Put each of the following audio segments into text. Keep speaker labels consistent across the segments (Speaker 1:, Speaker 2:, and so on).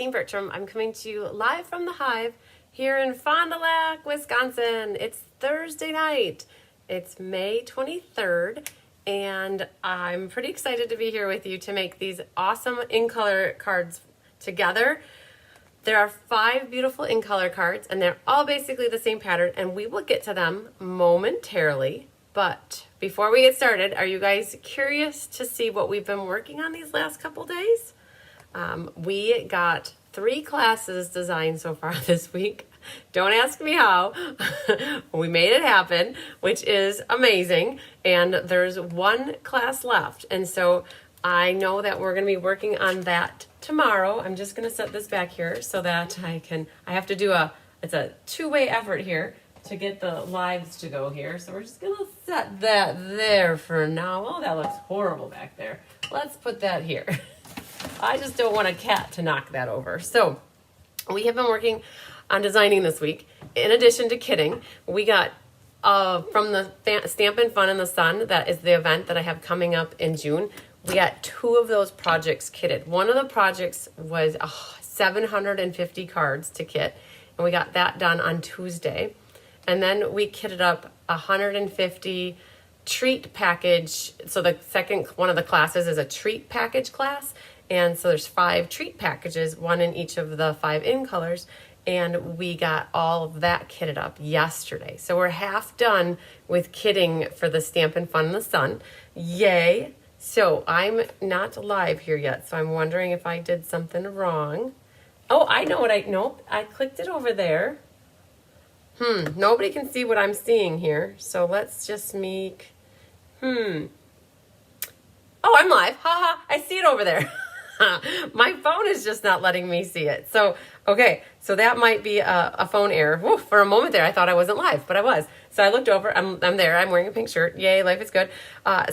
Speaker 1: Jean Bertram. I'm coming to you live from the Hive here in Fond du Lac, Wisconsin. It's Thursday night. It's May 23rd, and I'm pretty excited to be here with you to make these awesome in-color cards together. There are 5 beautiful in-color cards, and they're all basically the same pattern, and we will get to them momentarily. But before we get started, are you guys curious to see what we've been working on these last couple days? We got 3 classes designed so far this week. Don't ask me how. We made it happen, which is amazing. And there's 1 class left. And so I know that we're going to be working on that tomorrow. I'm just going to set this back here so that I have to do it's a 2-way effort here to get the lives to go here. So we're just going to set that there for now. Oh, that looks horrible back there. Let's put that here. I just don't want a cat to knock that over. So we have been working on designing this week. In addition to kitting, we got from the Stampin' Fun in the Sun, that is the event that I have coming up in June, we got 2 of those projects kitted. One of the projects was 750 cards to kit, and we got that done on Tuesday. And then we kitted up 150 treat package. So the second one of the classes is a treat package class. And so there's 5 treat packages, 1 in each of the 5 in colors. And we got all of that kitted up yesterday. So we're half done with kitting for the Stampin' Fun in the Sun. Yay. So I'm not live here yet. So I'm wondering if I did something wrong. Oh, I know what nope, I clicked it over there. Nobody can see what I'm seeing here. So let's just make, Oh, I'm live. Haha, I see it over there. My phone is just not letting me see it. So, okay, so that might be a phone error. Woo, for a moment there, I thought I wasn't live, but I was. So I looked over, I'm there, I'm wearing a pink shirt. Yay, life is good.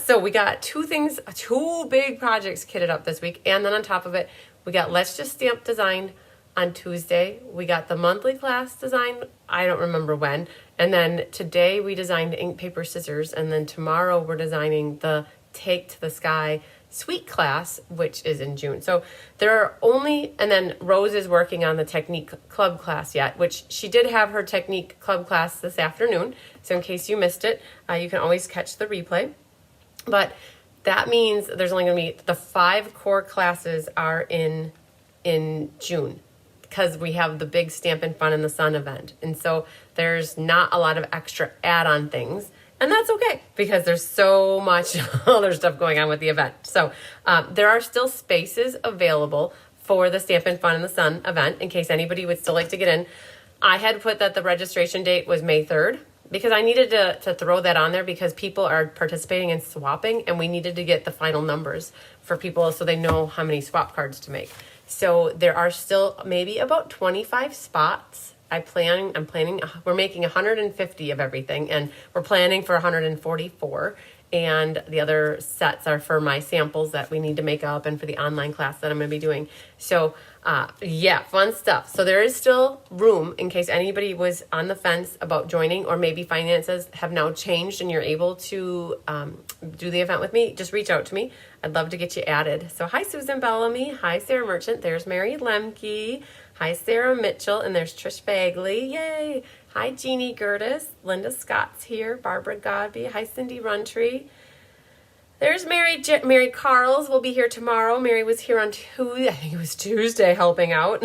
Speaker 1: So we got 2 big projects kitted up this week. And then on top of it, we got Let's Just Stamp designed on Tuesday. We got the monthly class designed, I don't remember when. And then today we designed ink, paper, scissors. And then tomorrow we're designing the Take to the Sky Sweet class, which is in June. So there are and then Rose is working on the Technique Club class yet, which she did have her Technique Club class this afternoon. So in case you missed it, you can always catch the replay. But that means there's only going to be the 5 core classes are in June, because we have the big Stampin' Fun in the Sun event. And so there's not a lot of extra add-on things. And that's okay, because there's so much other stuff going on with the event. So there are still spaces available for the Stampin' Fun in the Sun event in case anybody would still like to get in. I had put that the registration date was May 3rd because I needed to throw that on there because people are participating in swapping, and we needed to get the final numbers for people so they know how many swap cards to make. So there are still maybe about 25 spots. We're making 150 of everything, and we're planning for 144. And the other sets are for my samples that we need to make up and for the online class that I'm going to be doing. So, yeah, fun stuff. So there is still room in case anybody was on the fence about joining, or maybe finances have now changed and you're able to do the event with me. Just reach out to me. I'd love to get you added. So hi, Susan Bellamy. Hi, Sarah Merchant. There's Mary Lemke. Hi, Sarah Mitchell. And there's Trish Bagley. Yay. Hi, Jeannie Gertis. Linda Scott's here. Barbara Godby. Hi, Cindy Runtree. There's Mary Carls will be here tomorrow. Mary was here on Tuesday. I think it was Tuesday helping out.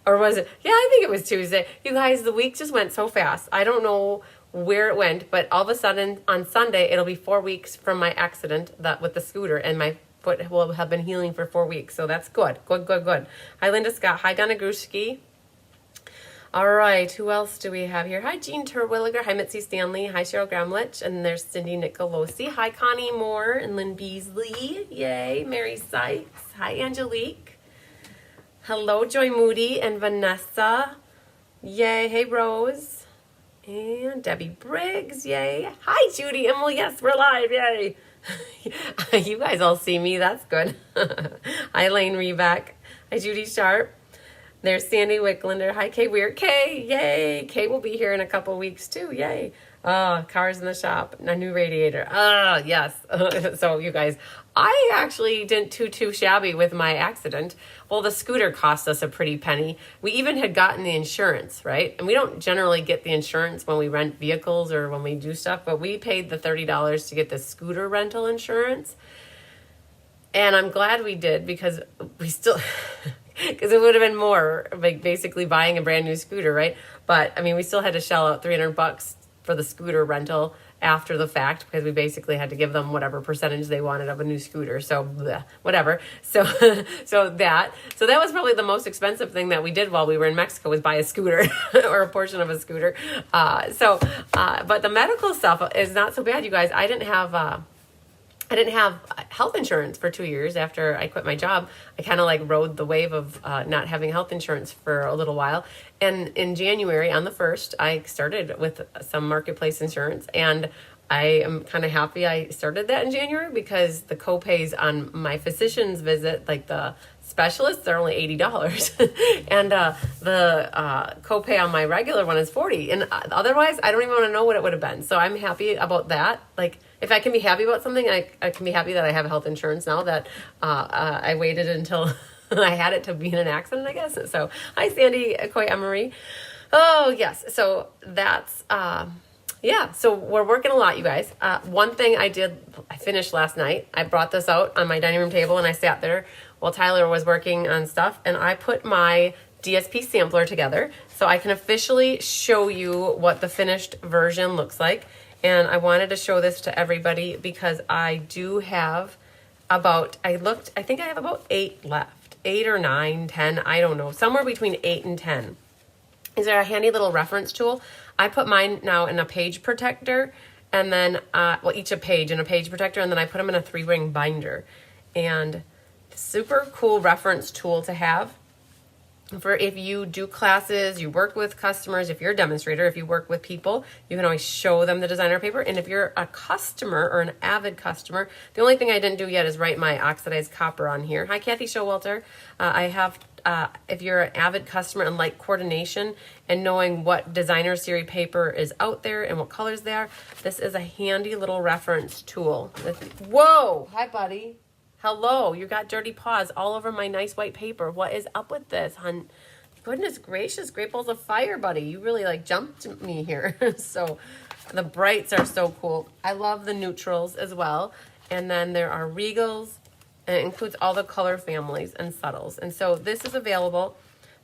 Speaker 1: Or was it? Yeah, I think it was Tuesday. You guys, the week just went so fast. I don't know where it went, but all of a sudden on Sunday, it'll be 4 weeks from my accident with the scooter, and my foot will have been healing for 4 weeks. So that's good. Good. Hi, Linda Scott. Hi, Donna Grushki. All right, who else do we have here? Hi, Jean Terwilliger. Hi, Mitzi Stanley. Hi, Cheryl Gramlich. And there's Cindy Nicolosi. Hi, Connie Moore and Lynn Beasley. Yay. Mary Sykes. Hi, Angelique. Hello, Joy Moody and Vanessa. Yay. Hey, Rose. And Debbie Briggs. Yay. Hi, Judy Emily. Yes, we're live. Yay. You guys all see me. That's good. Hi, Lane Rebeck. Hi, Judy Sharp. There's Sandy Wicklander. Hi, Kay Weir. Kay, yay. Kay will be here in a couple weeks too. Yay. Cars in the shop. A new radiator. Yes. So you guys, I actually didn't too shabby with my accident. Well, the scooter cost us a pretty penny. We even had gotten the insurance, right? And we don't generally get the insurance when we rent vehicles or when we do stuff, but we paid the $30 to get the scooter rental insurance. And I'm glad we did, because we still, because it would have been more, like basically buying a brand new scooter, right? But I mean, we still had to shell out $300 for the scooter rental after the fact, because we basically had to give them whatever percentage they wanted of a new scooter. So bleh, whatever. So that was probably the most expensive thing that we did while we were in Mexico, was buy a scooter or a portion of a scooter. But the medical stuff is not so bad, you guys. I didn't have health insurance for 2 years after I quit my job. I kind of like rode the wave of not having health insurance for a little while. And in January, on the 1st, I started with some marketplace insurance. And I am kind of happy I started that in January, because the co-pays on my physician's visit, like the specialists, are only $80. And the co-pay on my regular one is $40. And otherwise, I don't even want to know what it would have been. So I'm happy about that. Like, if I can be happy about something, I can be happy that I have health insurance now, that I waited until I had it to be in an accident, I guess. So, hi, Sandy, Coy, Emery. Oh, yes. So that's, so we're working a lot, you guys. One thing I finished last night. I brought this out on my dining room table, and I sat there while Tyler was working on stuff, and I put my DSP sampler together so I can officially show you what the finished version looks like. And I wanted to show this to everybody because I do have I think I have about 8 left. 8 or 9, 10, I don't know. Somewhere between 8 and 10. Is there a handy little reference tool? I put mine now in a page protector, and then, each a page in a page protector, and then I put them in a 3-ring binder. And super cool reference tool to have. For if you do classes, you work with customers, if you're a demonstrator, if you work with people, you can always show them the designer paper. And if you're a customer or an avid customer, the only thing I didn't do yet is write my oxidized copper on here. Hi, Kathy Showalter. If you're an avid customer and like coordination and knowing what designer series paper is out there and what colors they are, this is a handy little reference tool. Whoa! Hi, buddy. Hello, you got dirty paws all over my nice white paper. What is up with this, hon? Goodness gracious, Great Balls of Fire, buddy. You really like jumped me here. So the brights are so cool. I love the neutrals as well. And then there are regals, and it includes all the color families and subtles. And so this is available.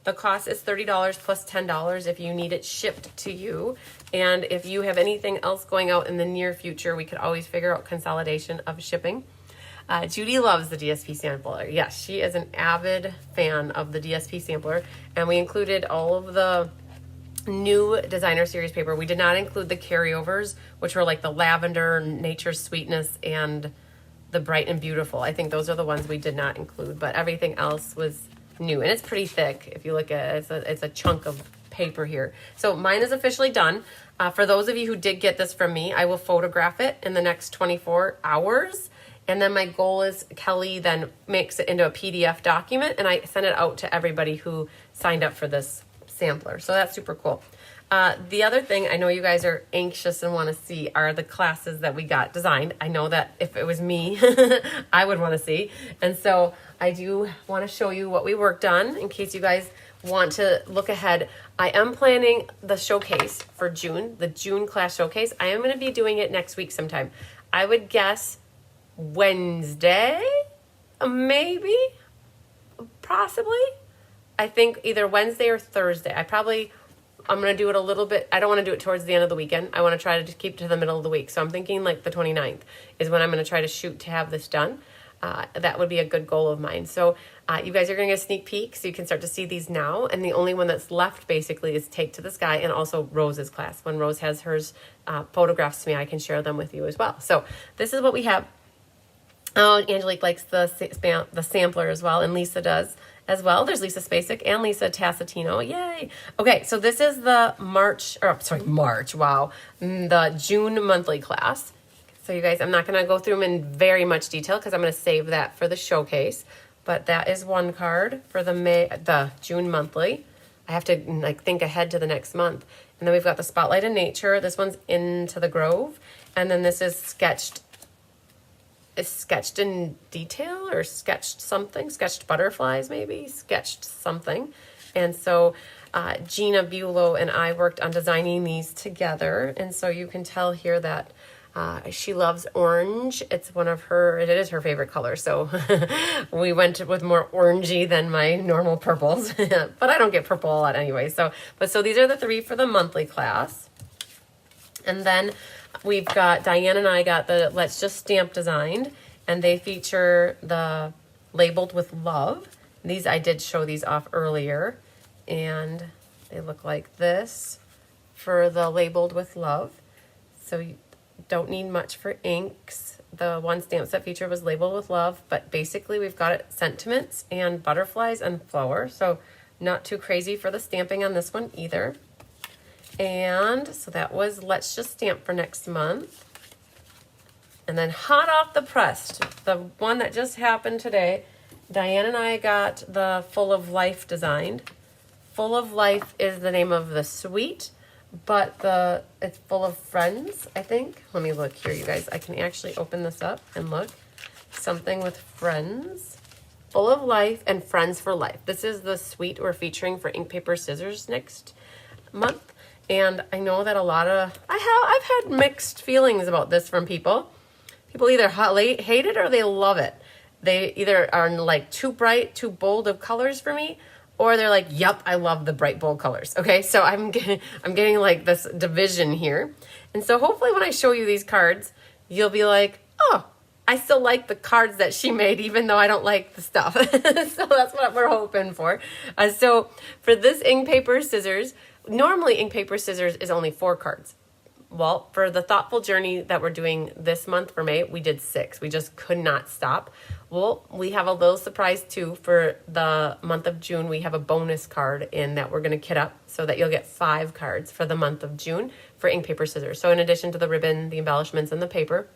Speaker 1: The cost is $30 plus $10 if you need it shipped to you. And if you have anything else going out in the near future, we could always figure out consolidation of shipping. Judy loves the DSP sampler. Yes, she is an avid fan of the DSP sampler, and we included all of the new designer series paper. We did not include the carryovers, which were like the lavender, nature's sweetness, and the bright and beautiful. I think those are the ones we did not include, but everything else was new, and it's pretty thick. If you look at it, it's a chunk of paper here. So mine is officially done. For those of you who did get this from me, I will photograph it in the next 24 hours. And then my goal is Kelly then makes it into a PDF document, and I send it out to everybody who signed up for this sampler. So that's super cool. The other thing I know you guys are anxious and want to see are the classes that we got designed. I know that if it was me, I would want to see. And so I do want to show you what we worked on in case you guys want to look ahead. I am planning the showcase for June, the June class showcase. I am going to be doing it next week sometime. I would guess Wednesday, maybe, possibly. I think either Wednesday or Thursday. I'm going to do it a little bit. I don't want to do it towards the end of the weekend. I want to try to just keep it to the middle of the week. So I'm thinking like the 29th is when I'm going to try to shoot to have this done. That would be a good goal of mine. So you guys are going to get a sneak peek so you can start to see these now. And the only one that's left basically is Take to the Sky and also Rose's class. When Rose has hers photographs to me, I can share them with you as well. So this is what we have. Oh, Angelique likes the sampler as well, and Lisa does as well. There's Lisa Spacek and Lisa Tassatino. Yay! Okay, so this is the the June monthly class. So you guys, I'm not going to go through them in very much detail because I'm going to save that for the showcase. But that is one card for the June monthly. I have to think ahead to the next month. And then we've got the Spotlight in Nature. This one's Into the Grove. And then this is sketched sketched in detail or sketched something, sketched butterflies maybe, sketched something. And so Gina Bulow and I worked on designing these together. And so you can tell here that she loves orange. It is her favorite color. So we went with more orangey than my normal purples, but I don't get purple a lot anyway. So these are the 3 for the monthly class. And then we've got, Diane and I got the Let's Just Stamp designed, and they feature the Labeled with Love. These, I did show these off earlier, and they look like this for the Labeled with Love. So you don't need much for inks. The one stamp set feature was Labeled with Love, but basically we've got it sentiments and butterflies and flower. So not too crazy for the stamping on this one either. And so that was Let's Just Stamp for next month. And then hot off the press, the one that just happened today, Diane and I got the Full of Life designed. Full of Life is the name of the suite, but it's full of friends, I think. Let me look here, you guys. I can actually open this up and look. Something with friends. Full of Life and Friends for Life. This is the suite we're featuring for ink, paper, scissors next month. And I know that I've had mixed feelings about this from people. People either hate it or they love it. They either are like too bright, too bold of colors for me, or they're like, yep, I love the bright, bold colors. Okay, so I'm getting like this division here. And so hopefully when I show you these cards, you'll be like, oh, I still like the cards that she made, even though I don't like the stuff. So that's what we're hoping for. So for this ink, paper, scissors, normally ink, paper, scissors is only 4 cards. Well, for the thoughtful journey that we're doing this month for May, we did 6. We just could not stop. Well, we have a little surprise too. For the month of June, we have a bonus card in that we're going to kit up so that you'll get 5 cards for the month of June for ink, paper, scissors. So in addition to the ribbon, the embellishments, and the paper,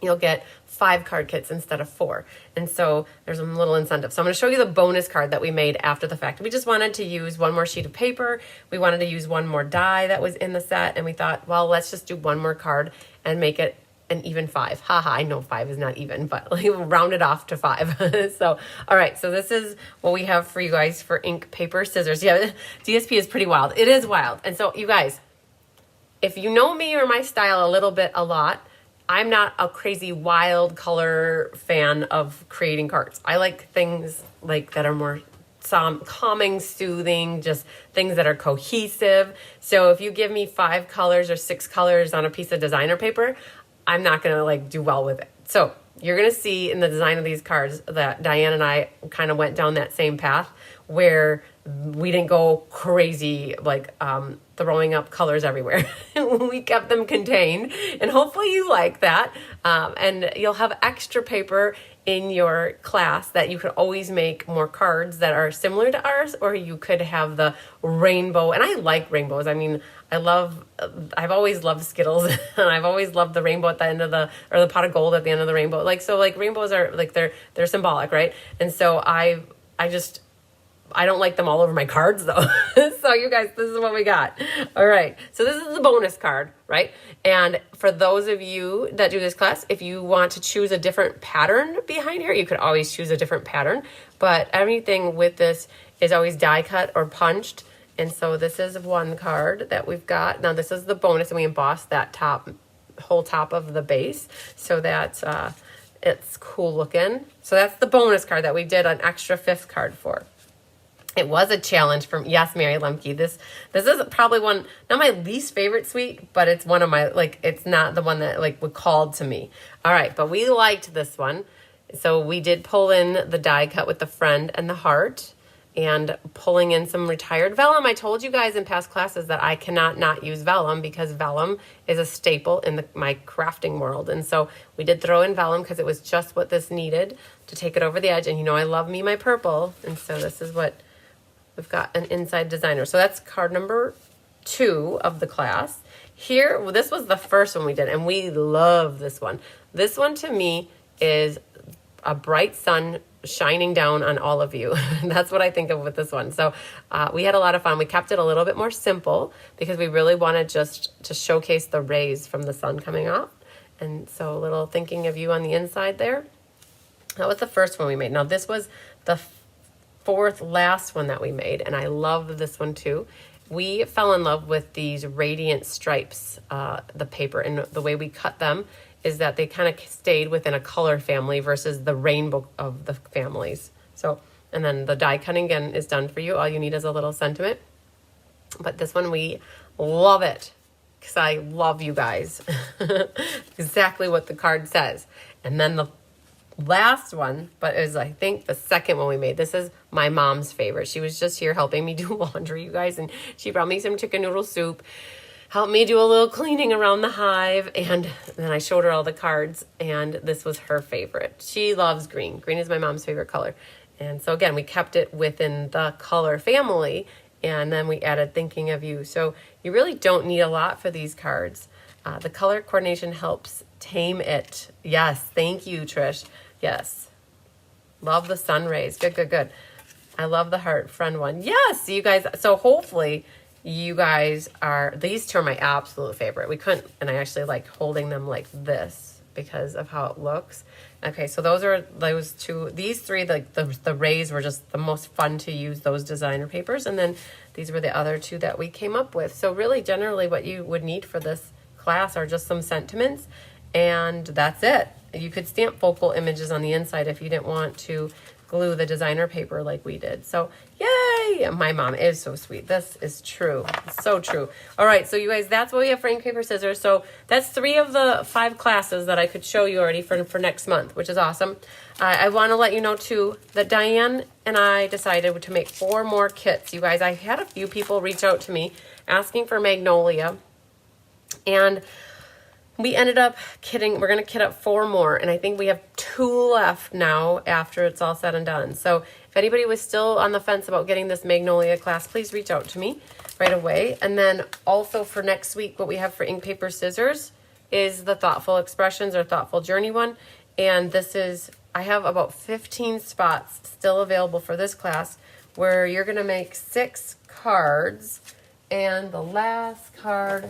Speaker 1: you'll get 5 card kits instead of 4. And so there's a little incentive. So I'm going to show you the bonus card that we made after the fact. We just wanted to use one more sheet of paper. We wanted to use one more die that was in the set. And we thought, well, let's just do one more card and make it an even 5. Haha, I know 5 is not even, but we'll round it off to 5. So, all right. So this is what we have for you guys for ink, paper, scissors. Yeah, DSP is pretty wild. It is wild. And so you guys, if you know me or my style a lot, I'm not a crazy wild color fan of creating cards. I like things like that are more calming, soothing, just things that are cohesive. So if you give me 5 colors or 6 colors on a piece of designer paper, I'm not going to like do well with it. So you're going to see in the design of these cards that Diane and I kind of went down that same path where we didn't go crazy, like throwing up colors everywhere. We kept them contained, and hopefully you like that. And you'll have extra paper in your class that you could always make more cards that are similar to ours, or you could have the rainbow. And I like rainbows. I mean, I've always loved Skittles, and I've always loved the rainbow at the end of the pot of gold at the end of the rainbow. Like, so like rainbows are like, they're symbolic, right? And so I don't like them all over my cards though. So you guys, this is what we got. All right. So this is the bonus card, right? And for those of you that do this class, if you want to choose a different pattern behind here, you could always choose a different pattern, but everything with this is always die cut or punched. And so this is one card that we've got. Now this is the bonus, and we embossed that whole top of the base so that it's cool looking. So that's the bonus card that we did an extra 5th card for. It was a challenge from, yes, Mary Lemke. This is probably not my least favorite suite, but it's one of my, like, it's not the one that like would called to me. All right, but we liked this one. So we did pull in the die cut with the friend and the heart, and pulling in some retired vellum. I told you guys in past classes that I cannot not use vellum because vellum is a staple in my crafting world. And so we did throw in vellum because it was just what this needed to take it over the edge. And you know I love me my purple. And so this is what we've got, an inside designer. So that's card number 2 of the class. Here, well, this was the first one we did, and we love this one. This one to me is a bright sun shining down on all of you. That's what I think of with this one. So we had a lot of fun. We kept it a little bit more simple because we really wanted just to showcase the rays from the sun coming off. And so a little thinking of you on the inside there. That was the first one we made. Now this was the fourth last one that we made, and I love this one too. We fell in love with these radiant stripes, the paper, and the way we cut them is that they kind of stayed within a color family versus the rainbow of the families. So, and then the die cutting again is done for you. All you need is a little sentiment. But this one, we love it because I love you guys. Exactly what the card says. And then the last one, but is I think the second one we made. This is my mom's favorite. She was just here helping me do laundry, you guys, and she brought me some chicken noodle soup, helped me do a little cleaning around the hive, and then I showed her all the cards, and this was her favorite. She loves green. Green is my mom's favorite color. And so again, we kept it within the color family, and then we added thinking of you. So you really don't need a lot for these cards. The color coordination helps tame it. Yes, thank you, Trish. Yes. Love the sun rays. Good, good, good. I love the heart friend one. Yes, you guys. So hopefully you guys are, these two are my absolute favorite. We couldn't, and I actually like holding them like this because of how it looks. Okay, so those are those two. These three, like the rays were just the most fun to use, those designer papers. And then these were the other two that we came up with. So really generally what you would need for this class are just some sentiments, and that's it. You could stamp focal images on the inside if you didn't want to glue the designer paper like we did. So yay, my mom is so sweet. This is true. It's so true. All right, so you guys, that's what we have for ink, paper, scissors. So that's 3 of the 5 classes that I could show you already for next month, which is awesome. I want to let you know too that Diane and I decided to make 4 more kits. You guys, I had a few people reach out to me asking for Magnolia, and we ended up kitting, we're going to kit up 4 more, and I think we have 2 left now after it's all said and done. So if anybody was still on the fence about getting this Magnolia class, please reach out to me right away. And then also for next week, what we have for ink, paper, scissors is the Thoughtful Expressions or Thoughtful Journey one. And this is, I have about 15 spots still available for this class where you're going to make 6 cards, and the last card,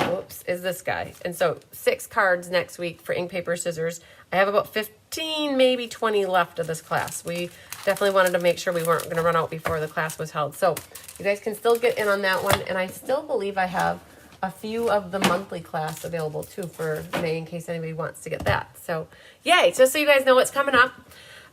Speaker 1: whoops, is this guy. And so 6 cards next week for ink, paper, scissors. I have about 15, maybe 20 left of this class. We definitely wanted to make sure we weren't going to run out before the class was held. So you guys can still get in on that one. And I still believe I have a few of the monthly class available too for May in case anybody wants to get that. So yay, just so you guys know what's coming up.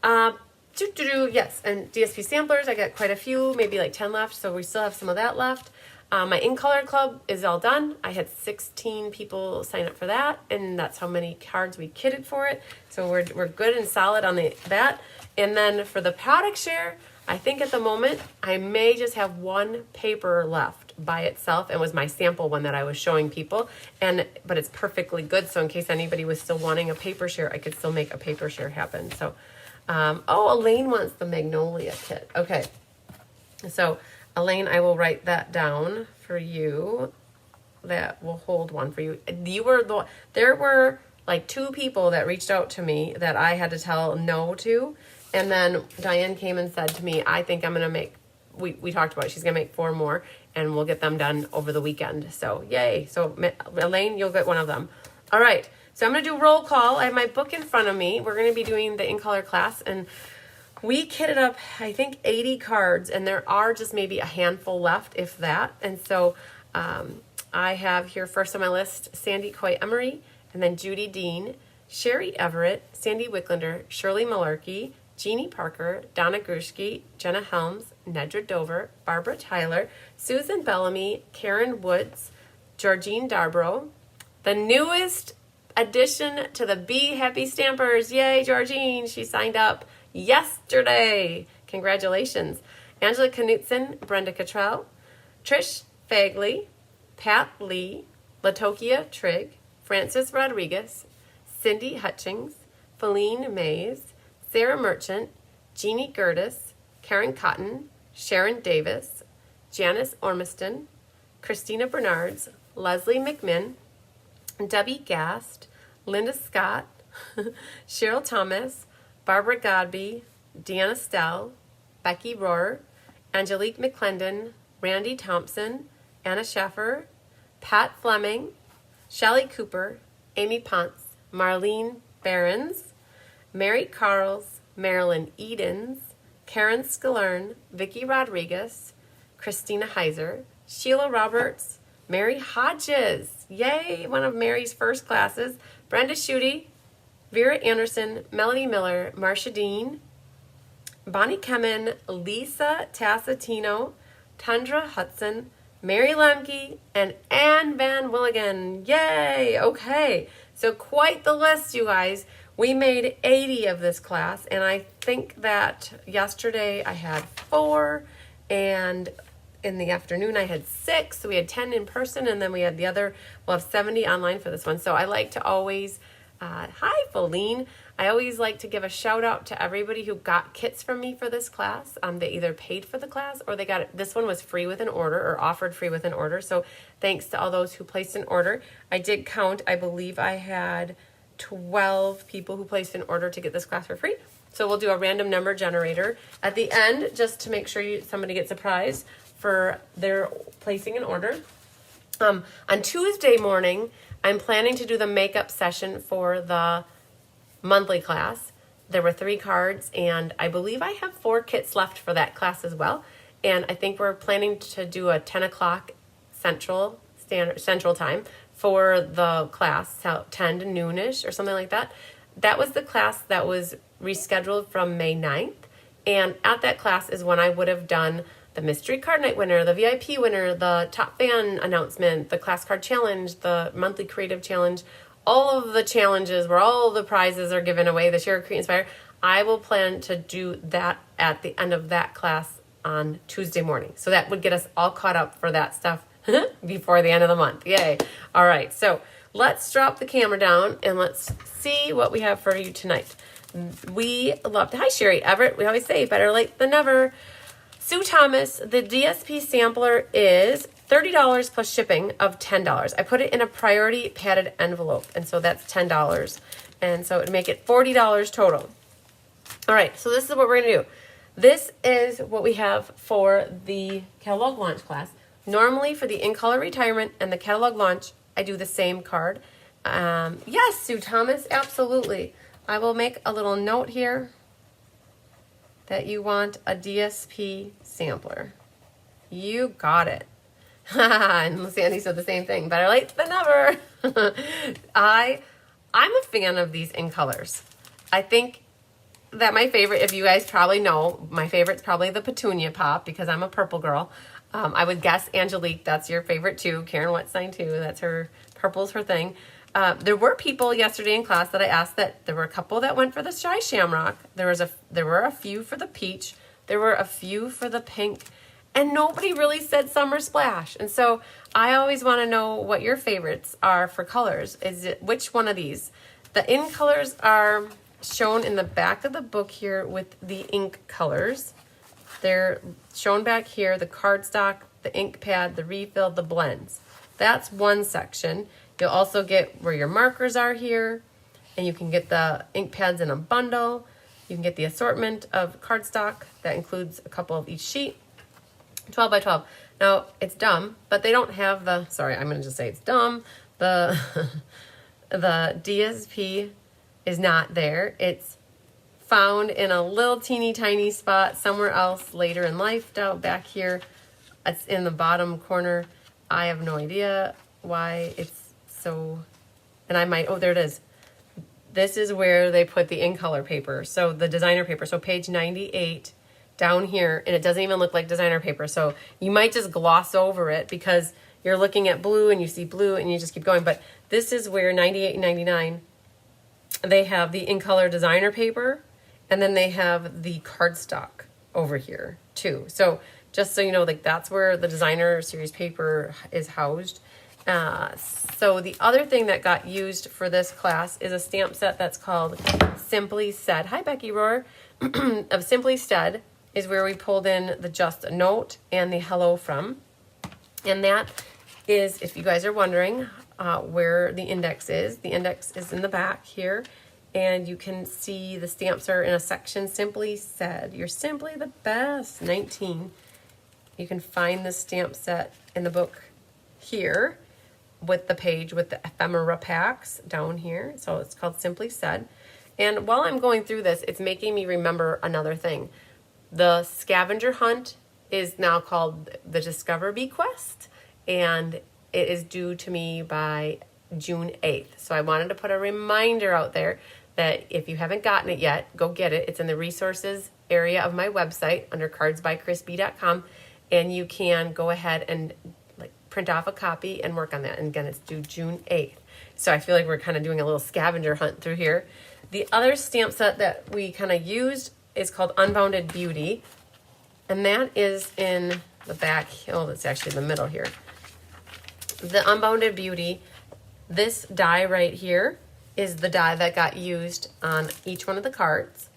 Speaker 1: Yes, and DSP samplers, I got quite a few, maybe like 10 left. So we still have some of that left. My In Color Club is all done. I had 16 people sign up for that, and that's how many cards we kitted for it. So we're good and solid on that. And then for the product share, I think at the moment I may just have 1 paper left by itself, and was my sample one that I was showing people. But it's perfectly good. So in case anybody was still wanting a paper share, I could still make a paper share happen. So, oh, Elaine wants the Magnolia kit. Okay, so Elaine, I will write that down for you. That will hold one for you. There were like 2 people that reached out to me that I had to tell no to. And then Diane came and said to me, I think I'm going to make, we talked about it. She's going to make 4 more, and we'll get them done over the weekend. So yay. So Elaine, you'll get one of them. All right. So I'm going to do roll call. I have my book in front of me. We're going to be doing the In Color class, and we kitted up, I think, 80 cards, and there are just maybe a handful left, if that. And so I have here first on my list Sandy Coy Emery, and then Judy Dean, Sherry Everett, Sandy Wicklander, Shirley Malarkey, Jeannie Parker, Donna Grushke, Jenna Helms, Nedra Dover, Barbara Tyler, Susan Bellamy, Karen Woods, Georgine Darbrough, the newest addition to the Be Happy Stampers. Yay, Georgine, she signed up yesterday. Congratulations. Angela Knutson, Brenda Cottrell, Trish Fagley, Pat Lee, Latokia Trigg, Frances Rodriguez, Cindy Hutchings, Feline Mays, Sarah Merchant, Jeannie Gertis, Karen Cotton, Sharon Davis, Janice Ormiston, Christina Bernards, Leslie McMinn, Debbie Gast, Linda Scott, Cheryl Thomas, Barbara Godby, Deanna Stell, Becky Rohr, Angelique McClendon, Randy Thompson, Anna Schaffer, Pat Fleming, Shelley Cooper, Amy Ponce, Marlene Behrens, Mary Carls, Marilyn Edens, Karen Skillern, Vicki Rodriguez, Christina Heiser, Sheila Roberts, Mary Hodges, yay, one of Mary's first classes, Brenda Schutte, Vera Anderson, Melody Miller, Marcia Dean, Bonnie Kemen, Lisa Tassatino, Tundra Hudson, Mary Lemke, and Anne Van Willigan. Yay! Okay, so quite the list, you guys. We made 80 of this class, and I think that yesterday I had 4, and in the afternoon I had 6. So we had 10 in person, and then we had the other, we'll have 70 online for this one. So I like to always, hi, Feline. I always like to give a shout out to everybody who got kits from me for this class. They either paid for the class or they got it. This one was free with an order or offered free with an order. So thanks to all those who placed an order. I did count, I believe I had 12 people who placed an order to get this class for free. So we'll do a random number generator at the end just to make sure somebody gets a prize for their placing an order. On Tuesday morning, I'm planning to do the makeup session for the monthly class. There were 3 cards, and I believe I have 4 kits left for that class as well. And I think we're planning to do a 10 o'clock Central Time for the class, 10 to noonish or something like that. That was the class that was rescheduled from May 9th. And at that class is when I would have done the mystery card night winner, the VIP winner, the top fan announcement, the class card challenge, the monthly creative challenge, all of the challenges where all of the prizes are given away this year, Create Inspire. I will plan to do that at the end of that class on Tuesday morning. So that would get us all caught up for that stuff before the end of the month. Yay. All right. So let's drop the camera down and let's see what we have for you tonight. We love to, hi Sherry Everett. We always say better late than never. Sue Thomas, the DSP sampler is $30 plus shipping of $10. I put it in a priority padded envelope, and so that's $10. And so it would make it $40 total. All right, so this is what we're going to do. This is what we have for the catalog launch class. Normally for the in-color retirement and the catalog launch, I do the same card. Yes, Sue Thomas, absolutely. I will make a little note here that you want a DSP sampler. You got it. And Sandy said the same thing. Better late than never. I'm a fan of these in colors. I think that my favorite, if you guys probably know, my favorite's probably the Petunia Pop because I'm a purple girl. I would guess Angelique, that's your favorite too. Karen Wetstein too. That's her, purple's her thing. There were people yesterday in class that I asked that there were a couple that went for the Shy Shamrock. There were a few for the peach. There were a few for the pink. And nobody really said Summer Splash. And so I always want to know what your favorites are for colors. Is it which one of these? The in colors are shown in the back of the book here with the ink colors. They're shown back here, the cardstock, the ink pad, the refill, the blends. That's one section. You'll also get where your markers are here, and you can get the ink pads in a bundle. You can get the assortment of cardstock that includes a couple of each sheet. 12 by 12. Now, it's dumb, but they don't have the, sorry, I'm going to just say it's dumb. The DSP is not there. It's found in a little teeny tiny spot somewhere else later in life down back here. It's in the bottom corner. I have no idea why it's so, and I might, oh, there it is. This is where they put the in color paper. So the designer paper. So page 98 down here, and it doesn't even look like designer paper. So you might just gloss over it because you're looking at blue and you see blue and you just keep going. But this is where 98 and 99, they have the in color designer paper, and then they have the cardstock over here too. So just so you know, like that's where the designer series paper is housed. So the other thing that got used for this class is a stamp set that's called Simply Said. Hi, Becky Rohr. Of Simply Said is where we pulled in the Just a Note and the Hello From. And that is, if you guys are wondering where the index is in the back here. And you can see the stamps are in a section, Simply Said. You're simply the best, 19. You can find the stamp set in the book here. with the page with the ephemera packs down here. So it's called Simply Said. And while I'm going through this, it's making me remember another thing. The scavenger hunt is now called the Discover Bee Quest, and it is due to me by June 8th. So I wanted to put a reminder out there that if you haven't gotten it yet, go get it. It's in the resources area of my website under cardsbychrisb.com, and you can go ahead and print off a copy and work on that. And again, it's due June 8th. So I feel like we're kind of doing a little scavenger hunt through here. The other stamp set that we kind of used is called Unbounded Beauty, and that is in the back. Oh, it's actually in the middle here. The Unbounded Beauty, this die right here is the die that got used on each one of the cards.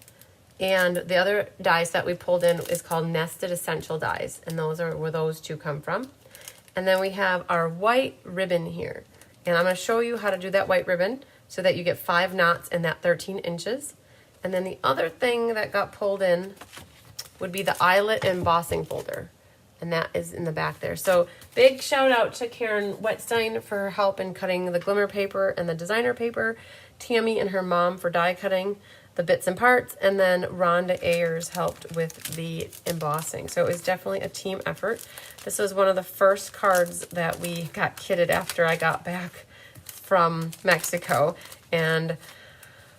Speaker 1: And the other die set we pulled in is called Nested Essential Dies, and those are where those two come from. And then we have our white ribbon here. And I'm going to show you how to do that white ribbon so that you get 5 knots in that 13 inches. And then the other thing that got pulled in would be the eyelet embossing folder. And that is in the back there. So big shout out to Karen Wetstein for her help in cutting the Glimmer paper and the designer paper, Tammy and her mom for die cutting the bits and parts, and then Rhonda Ayers helped with the embossing. So it was definitely a team effort. This was one of the first cards that we got kitted after I got back from Mexico. And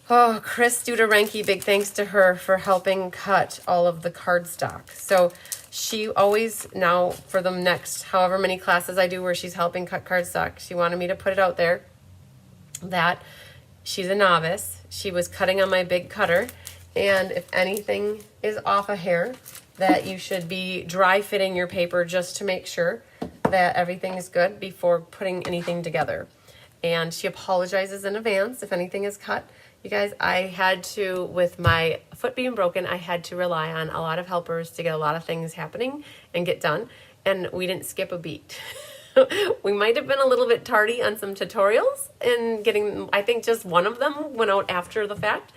Speaker 1: oh, Chris Dudarenki, big thanks to her for helping cut all of the cardstock. So she always, now for the next however many classes I do where she's helping cut cardstock, she wanted me to put it out there that she's a novice. She was cutting on my big cutter, and if anything is off a hair, that you should be dry fitting your paper just to make sure that everything is good before putting anything together. And she apologizes in advance if anything is cut. You guys, I had to, with my foot being broken, I had to rely on a lot of helpers to get a lot of things happening and get done, and we didn't skip a beat. We might have been a little bit tardy on some tutorials and getting, I think just one of them went out after the fact.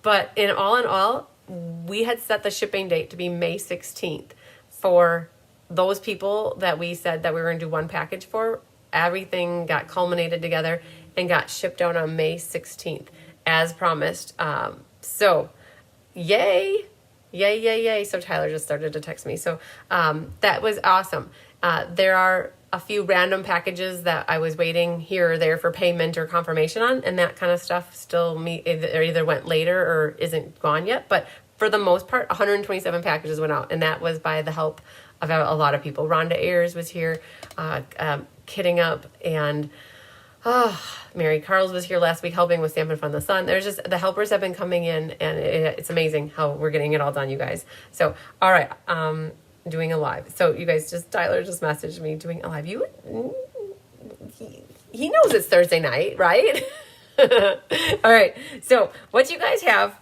Speaker 1: But in all, we had set the shipping date to be May 16th for those people that we said that we were going to do one package for. Everything got culminated together and got shipped out on May 16th as promised. So yay. So Tyler just started to text me. So that was awesome. There are a few random packages that I was waiting here or there for payment or confirmation on, and that kind of stuff still either went later or isn't gone yet. But for the most part, 127 packages went out, and that was by the help of a lot of people. Rhonda Ayers was here kitting up, and Mary Carls was here last week helping with Stampin' from the Sun. There's just, the helpers have been coming in, and it's amazing how we're getting it all done, you guys. So, all right, doing a live. So you guys, Tyler just messaged me doing a live. He knows it's Thursday night, right? All right. So what you guys have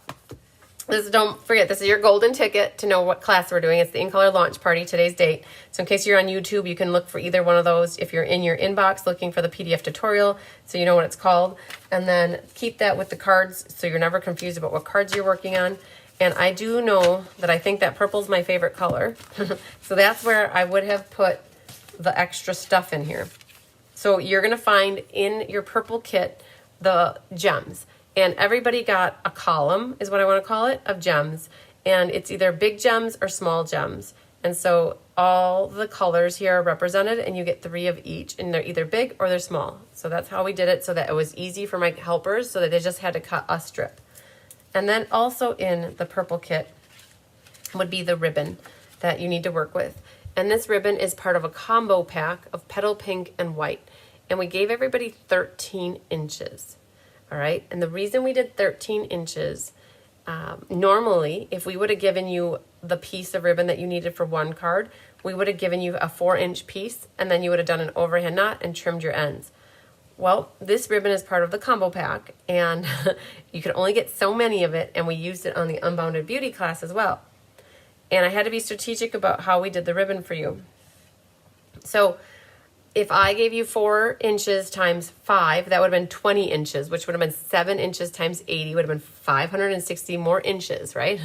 Speaker 1: is, don't forget, this is your golden ticket to know what class we're doing. It's the In Color launch party, today's date. So in case you're on YouTube, you can look for either one of those. If you're in your inbox looking for the PDF tutorial, so you know what it's called, and then keep that with the cards so you're never confused about what cards you're working on. And I do know that I think that purple is my favorite color. So that's where I would have put the extra stuff in here. So you're going to find in your purple kit the gems. And everybody got a column, is what I want to call it, of gems. And it's either big gems or small gems. And so all the colors here are represented, and you get 3 of each. And they're either big or they're small. So that's how we did it, so that it was easy for my helpers, so that they just had to cut a strip. And then also in the purple kit would be the ribbon that you need to work with. And this ribbon is part of a combo pack of petal pink and white. And we gave everybody 13 inches. All right. And the reason we did 13 inches, normally, if we would have given you the piece of ribbon that you needed for one card, we would have given you a 4-inch piece, and then you would have done an overhand knot and trimmed your ends. Well, this ribbon is part of the combo pack, and you could only get so many of it, and we used it on the Unbounded Beauty class as well. And I had to be strategic about how we did the ribbon for you. So if I gave you 4 inches times 5, that would have been 20 inches, which would have been 7 inches times 80, would have been 560 more inches, right?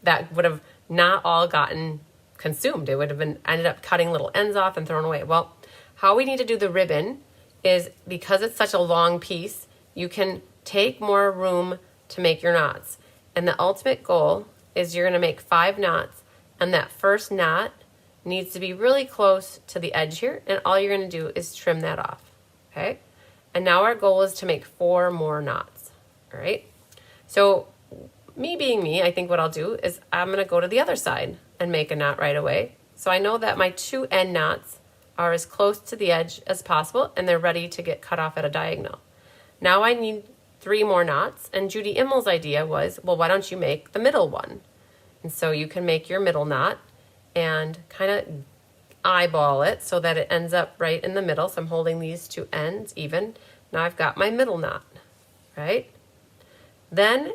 Speaker 1: That would have not all gotten consumed. It would have been ended up cutting little ends off and thrown away. Well, how we need to do the ribbon is because it's such a long piece, you can take more room to make your knots. And the ultimate goal is you're going to make 5 knots, and that first knot needs to be really close to the edge here, and all you're going to do is trim that off, okay? And now our goal is to make 4 more knots, all right? So me being me, I think what I'll do is I'm going to go to the other side and make a knot right away. So I know that my 2 end knots are as close to the edge as possible, and they're ready to get cut off at a diagonal. Now I need 3 more knots, and Judy Immel's idea was, well, why don't you make the middle one? And so you can make your middle knot and kind of eyeball it so that it ends up right in the middle. So I'm holding these 2 ends even. Now I've got my middle knot, right? Then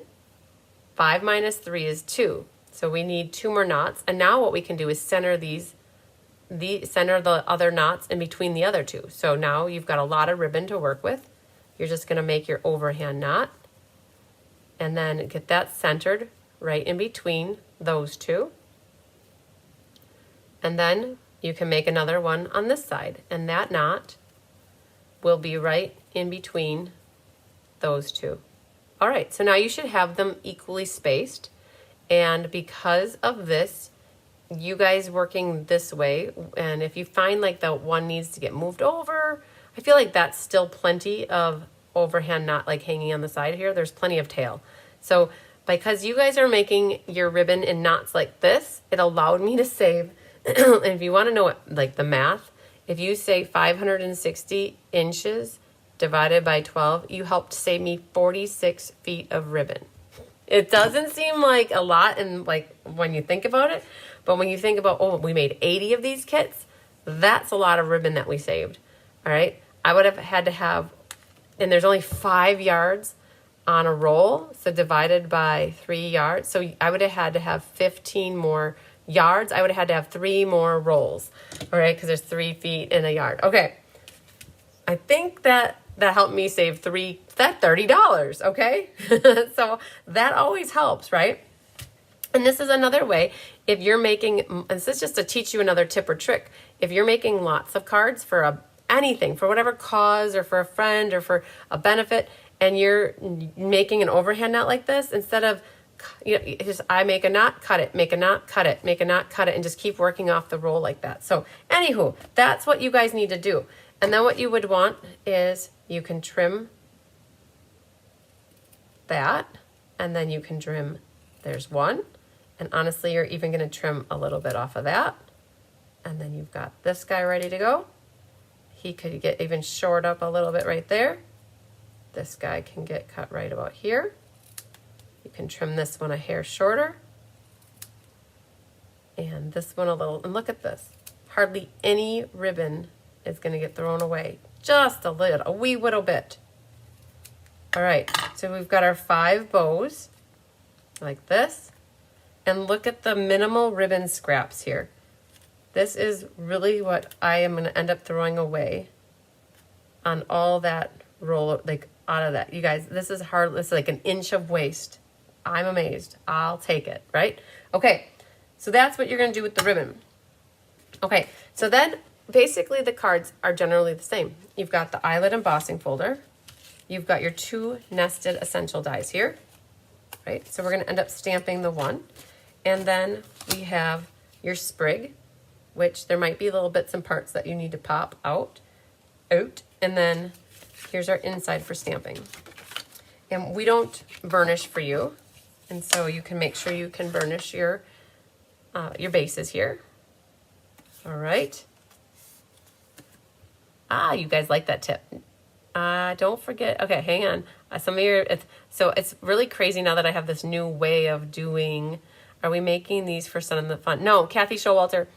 Speaker 1: 5 minus 3 is 2. So we need 2 more knots. And now what we can do is center center the other knots in between the other 2. So now you've got a lot of ribbon to work with. You're just going to make your overhand knot and then get that centered right in between those 2. And then you can make another one on this side, and that knot will be right in between those 2. All right, so now you should have them equally spaced, and because of this, you guys working this way, and if you find like the one needs to get moved over, I feel like that's still plenty of overhand knot like hanging on the side here. There's plenty of tail. So because you guys are making your ribbon in knots like this, it allowed me to save, and if you want to know what, like the math, if you say 560 inches divided by 12, you helped save me 46 feet of ribbon. It doesn't seem like a lot in like when you think about it, but when you think about, oh, we made 80 of these kits, that's a lot of ribbon that we saved. All right. I would have had to have, and there's only 5 yards on a roll, so divided by 3 yards. So I would have had to have 15 more yards. I would have had to have 3 more rolls, all right, because there's 3 feet in a yard. Okay. I think that helped me save $30, okay? So that always helps, right? And this is another way, if you're making, and this is just to teach you another tip or trick, if you're making lots of cards for anything, for whatever cause or for a friend or for a benefit, and you're making an overhand knot like this, instead of, I make a knot, cut it, make a knot, cut it, make a knot, cut it, and just keep working off the roll like that. So anywho, that's what you guys need to do. And then what you would want is you can trim that, and then you can trim, there's 1. And honestly, you're even going to trim a little bit off of that. And then you've got this guy ready to go. He could get even short up a little bit right there. This guy can get cut right about here. You can trim this one a hair shorter. And this one a little, and look at this. Hardly any ribbon is going to get thrown away. Just a wee little bit. All right, so we've got our 5 bows like this. And look at the minimal ribbon scraps here. This is really what I am going to end up throwing away on all that roll, like out of that. You guys, this is hard. This is like an inch of waste. I'm amazed. I'll take it, right? Okay, so that's what you're going to do with the ribbon. Okay, so then basically the cards are generally the same. You've got the eyelet embossing folder. You've got your 2 nested essential dies here, right? So we're going to end up stamping the 1. And then we have your sprig, which there might be little bits and parts that you need to pop out. And then here's our inside for stamping. And we don't burnish for you. And so you can make sure you can burnish your bases here. All right. You guys like that tip. Don't forget. Okay, hang on. Some of your, so it's really crazy now that I have this new way of doing. Are we making these for Sun and the Fun? No, Kathy Showalter.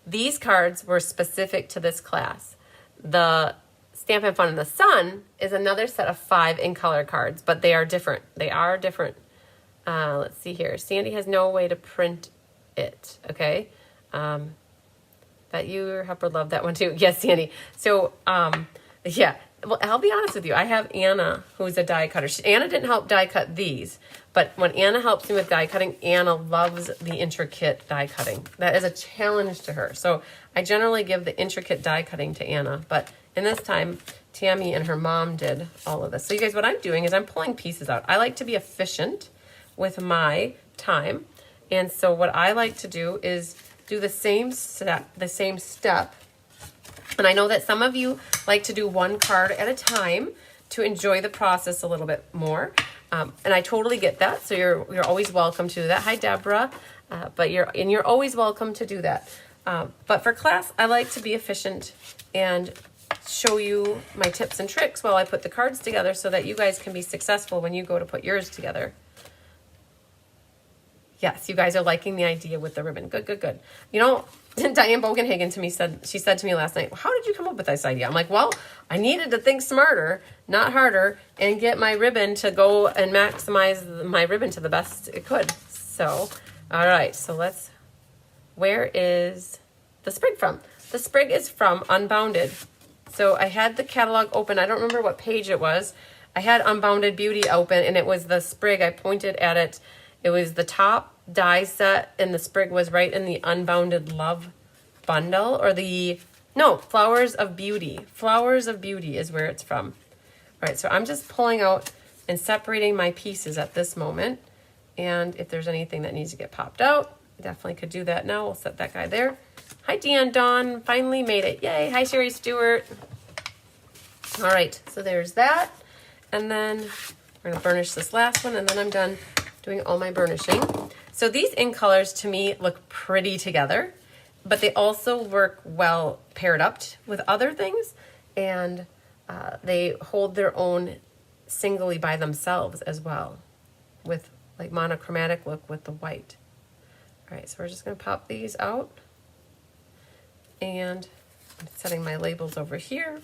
Speaker 1: These cards were specific to this class. The Stampin' Fun in the Sun is another set of 5 in color cards, but they are different. They are different. Let's see here. Sandy has no way to print it. Okay. Bet you, your helper, loved that one too. Yes, Sandy. So, yeah. Well, I'll be honest with you. I have Anna, who's a die cutter. Anna didn't help die cut these, but when Anna helps me with die cutting, Anna loves the intricate die cutting. That is a challenge to her. So I generally give the intricate die cutting to Anna, but in this time, Tammy and her mom did all of this. So you guys, what I'm doing is I'm pulling pieces out. I like to be efficient with my time. And so what I like to do is do the same step. And I know that some of you like to do one card at a time to enjoy the process a little bit more. And I totally get that. So you're always welcome to do that. Hi, Deborah. But you're always welcome to do that. But for class, I like to be efficient and show you my tips and tricks while I put the cards together so that you guys can be successful when you go to put yours together. Yes, you guys are liking the idea with the ribbon. Good, good, good. You know, Diane Bogenhagen said to me last night, how did you come up with this idea? I'm like, well, I needed to think smarter, not harder, and get my ribbon to go and maximize my ribbon to the best it could. So, all right, so where is the sprig from? The sprig is from Unbounded. So I had the catalog open. I don't remember what page it was. I had Unbounded Beauty open, and it was the sprig. I pointed at it. It was the top die set, and the sprig was right in the Unbounded Love bundle, or Flowers of Beauty. Flowers of Beauty is where it's from. All right, so I'm just pulling out and separating my pieces at this moment. And if there's anything that needs to get popped out, I definitely could do that now. We'll set that guy there. Hi, Deanne Dawn. Finally made it. Yay. Hi, Sherry Stewart. All right, so there's that. And then we're going to burnish this last one, and then I'm done doing all my burnishing. So these ink colors to me look pretty together, but they also work well paired up with other things, and they hold their own singly by themselves as well, with like monochromatic look with the white. All right, so we're just going to pop these out, and I'm setting my labels over here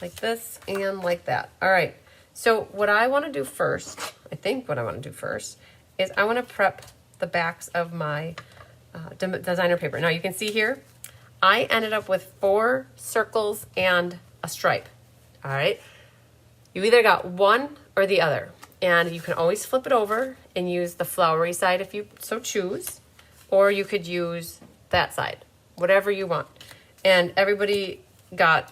Speaker 1: like this and like that. All right, so what I want to do first, is I want to prep the backs of my designer paper. Now you can see here, I ended up with 4 circles and a stripe. All right, you either got one or the other, and you can always flip it over and use the flowery side if you so choose, or you could use that side, whatever you want. And everybody got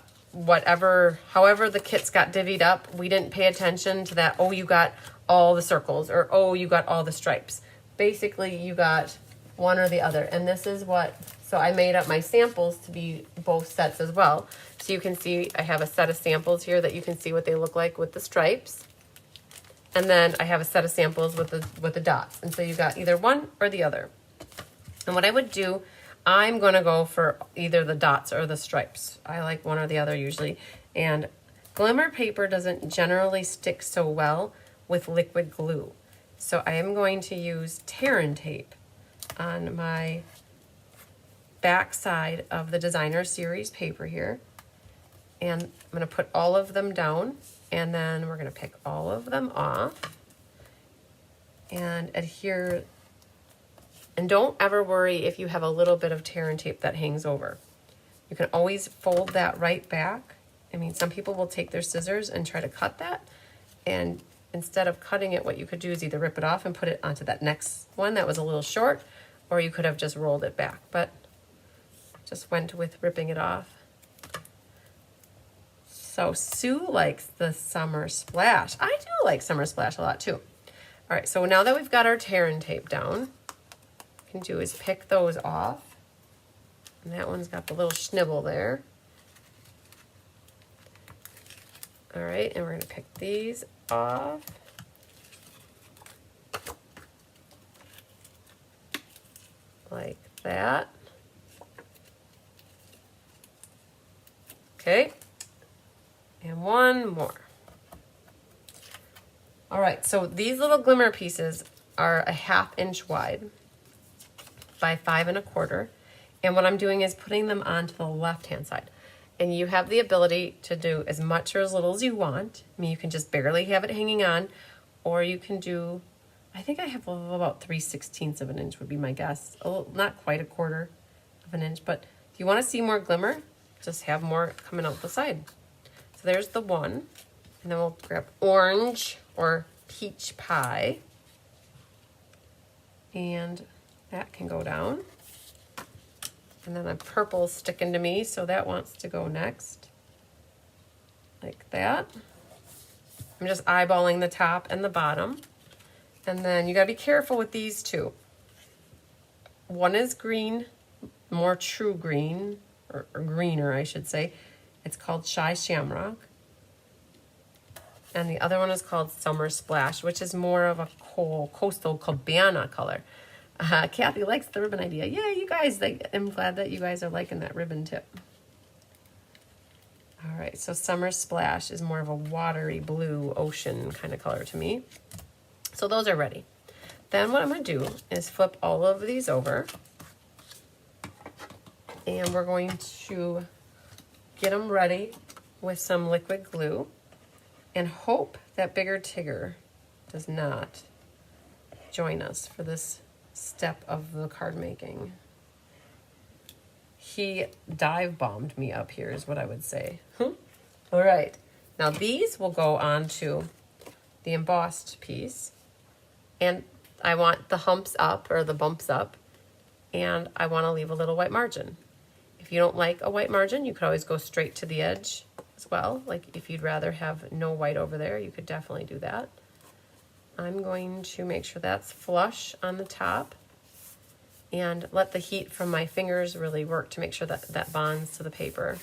Speaker 1: however the kits got divvied up. We didn't pay attention to that, oh, you got all the circles, or oh, you got all the stripes. Basically, you got one or the other. And this is so I made up my samples to be both sets as well. So you can see I have a set of samples here that you can see what they look like with the stripes. And then I have a set of samples with the dots. And so you got either one or the other. And what I would do, I'm going to go for either the dots or the stripes. I like one or the other usually. And Glimmer paper doesn't generally stick so well with liquid glue. So I am going to use Terran tape on my back side of the Designer Series paper here. And I'm going to put all of them down, and then we're going to pick all of them off and adhere. And don't ever worry if you have a little bit of Terran tape that hangs over. You can always fold that right back. I mean, some people will take their scissors and try to cut that, and instead of cutting it, what you could do is either rip it off and put it onto that next one that was a little short, or you could have just rolled it back, but just went with ripping it off. So Sue likes the Summer Splash. I do like Summer Splash a lot too. All right, so now that we've got our Terran tape down, what we can do is pick those off. And that one's got the little schnibble there. All right, and we're gonna pick these off. Like that. Okay. And one more. All right, so these little Glimmer pieces are a 1/2 inch wide by 5 1/4. And what I'm doing is putting them onto the left-hand side. And you have the ability to do as much or as little as you want. I mean, you can just barely have it hanging on, or you can do, I think I have about 3/16 of an inch would be my guess. Not quite 1/4 of an inch, but if you want to see more Glimmer, just have more coming out the side. So there's the one, and then we'll grab orange or peach pie, and that can go down. And then a purple sticking to me, so that wants to go next. like that. I'm just eyeballing the top and the bottom. And then you gotta be careful with these two. One is green, more true green, or greener I should say. It's called Shy Shamrock. And the other one is called Summer Splash, which is more of a coastal cabana color. Kathy likes the ribbon idea. Yeah, you guys, I'm glad that you guys are liking that ribbon tip. All right, so Summer Splash is more of a watery blue ocean kind of color to me. So those are ready. Then what I'm gonna do is flip all of these over, and we're going to get them ready with some liquid glue and hope that Bigger Tigger does not join us for this step of the card making. He dive bombed me up here is what I would say. All right, now these will go on to the embossed piece, and I want the humps up or the bumps up, and I want to leave a little white margin. If you don't like a white margin, you could always go straight to the edge as well. Like if you'd rather have no white over there, you could definitely do that. I'm going to make sure that's flush on the top and let the heat from my fingers really work to make sure that that bonds to the paper.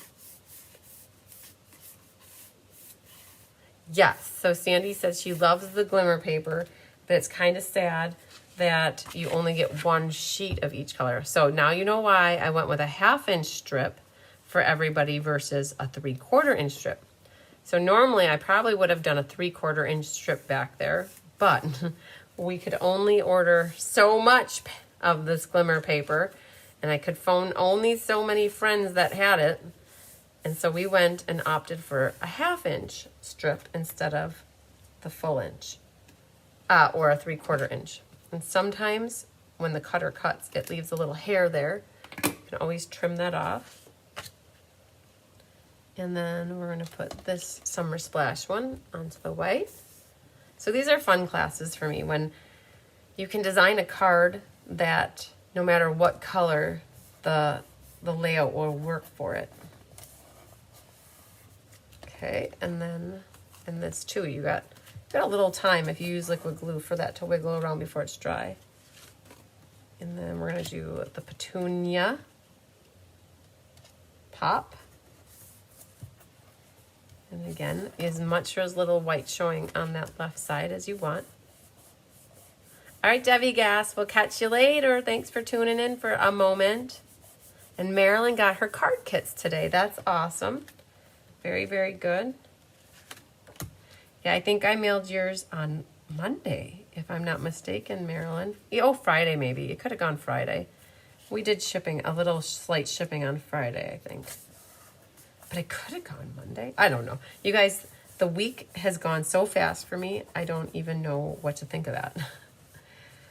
Speaker 1: Yes, so Sandy says she loves the Glimmer paper, but it's kind of sad that you only get one sheet of each color. So now you know why I went with a 1/2 inch strip for everybody versus a 3/4 inch strip. So normally I probably would have done a 3/4 inch strip back there, but we could only order so much of this Glimmer paper, and I could phone only so many friends that had it. And so we went and opted for a 1/2 inch strip instead of the full inch, or a 3/4 inch. And sometimes when the cutter cuts, it leaves a little hair there. You can always trim that off. And then we're gonna put this Summer Splash one onto the white. So these are fun classes for me, when you can design a card that no matter what color, the layout will work for it. Okay, and then in this too, you got a little time if you use liquid glue for that to wiggle around before it's dry. And then we're gonna do the petunia pop. And again, as much or as little white showing on that left side as you want. All right, Debbie Gas, we'll catch you later. Thanks for tuning in for a moment. And Marilyn got her card kits today. That's awesome. Very, very good. Yeah, I think I mailed yours on Monday, if I'm not mistaken, Marilyn. Oh, Friday maybe. It could have gone Friday. We did shipping, a little slight shipping on Friday, I think. But it could have gone Monday. I don't know. You guys, the week has gone so fast for me, I don't even know what to think of that.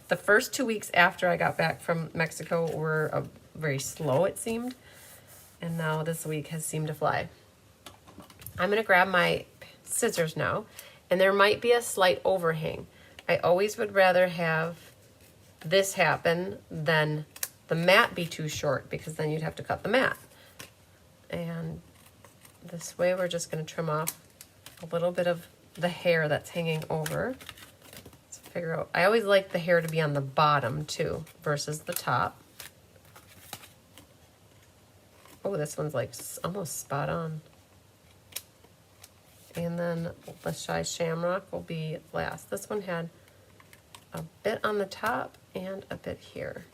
Speaker 1: The first 2 weeks after I got back from Mexico were very slow, it seemed. And now this week has seemed to fly. I'm going to grab my scissors now, and there might be a slight overhang. I always would rather have this happen than the mat be too short, because then you'd have to cut the mat. And this way we're just going to trim off a little bit of the hair that's hanging over. Let's figure out, I always like the hair to be on the bottom too versus the top. Oh, this one's like almost spot on. And then the Shy Shamrock will be last. This one had a bit on the top and a bit here.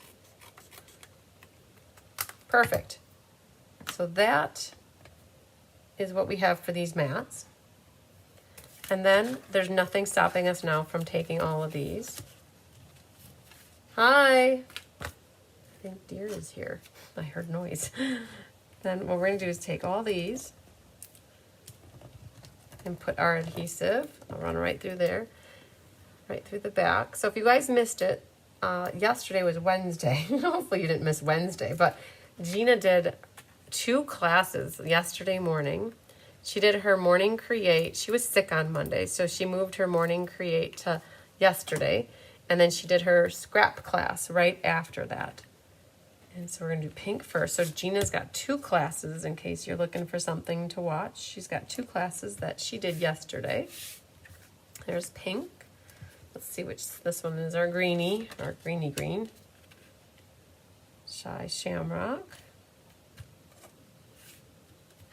Speaker 1: Perfect. So that is what we have for these mats. And then there's nothing stopping us now from taking all of these. Hi. I think Deer is here. I heard noise. Then what we're going to do is take all these and put our adhesive. I'll run right through there, right through the back. So if you guys missed it, yesterday was Wednesday. Hopefully you didn't miss Wednesday, but Gina did 2 classes yesterday morning. She did her morning create. She was sick on Monday, so she moved her morning create to yesterday, and then she did her scrap class right after that. And so we're gonna do pink first. So Gina's got 2 classes in case you're looking for something to watch. She's got 2 classes that she did yesterday. There's pink. Let's see which, this one is our greenie green. Shy Shamrock.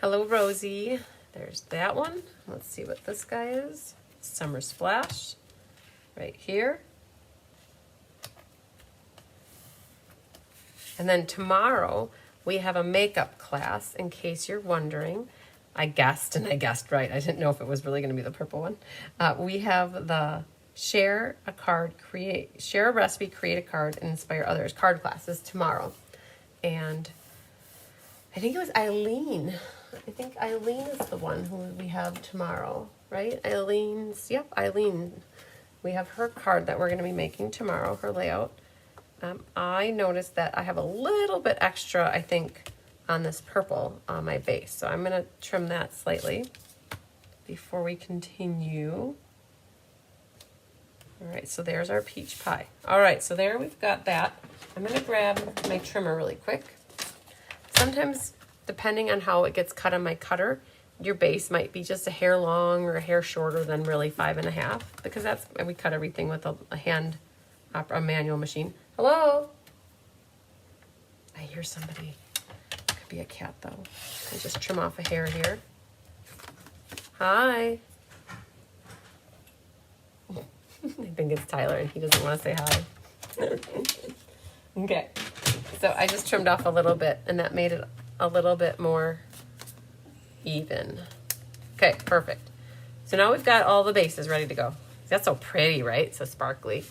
Speaker 1: Hello Rosie. There's that one. Let's see what this guy is. Summer Splash. Right here. And then tomorrow we have a makeup class, in case you're wondering. I guessed right. I didn't know if it was really going to be the purple one. We have the share a recipe, create a card, and inspire others card classes tomorrow. And I think it was Eileen. I think Eileen is the one who we have tomorrow, right? Eileen. We have her card that we're going to be making tomorrow, her layout. I noticed that I have a little bit extra, I think, on this purple on my base. So I'm going to trim that slightly before we continue. All right, so there's our peach pie. All right, so there we've got that. I'm going to grab my trimmer really quick. Sometimes, depending on how it gets cut on my cutter, your base might be just a hair long or a hair shorter than really 5.5, because we cut everything with a manual machine. Hello? I hear somebody. Could be a cat though. I just trim off a hair here. Hi. I think it's Tyler and he doesn't want to say hi. Okay. So I just trimmed off a little bit and that made it a little bit more even. Okay, perfect. So now we've got all the bases ready to go. That's so pretty, right? So sparkly.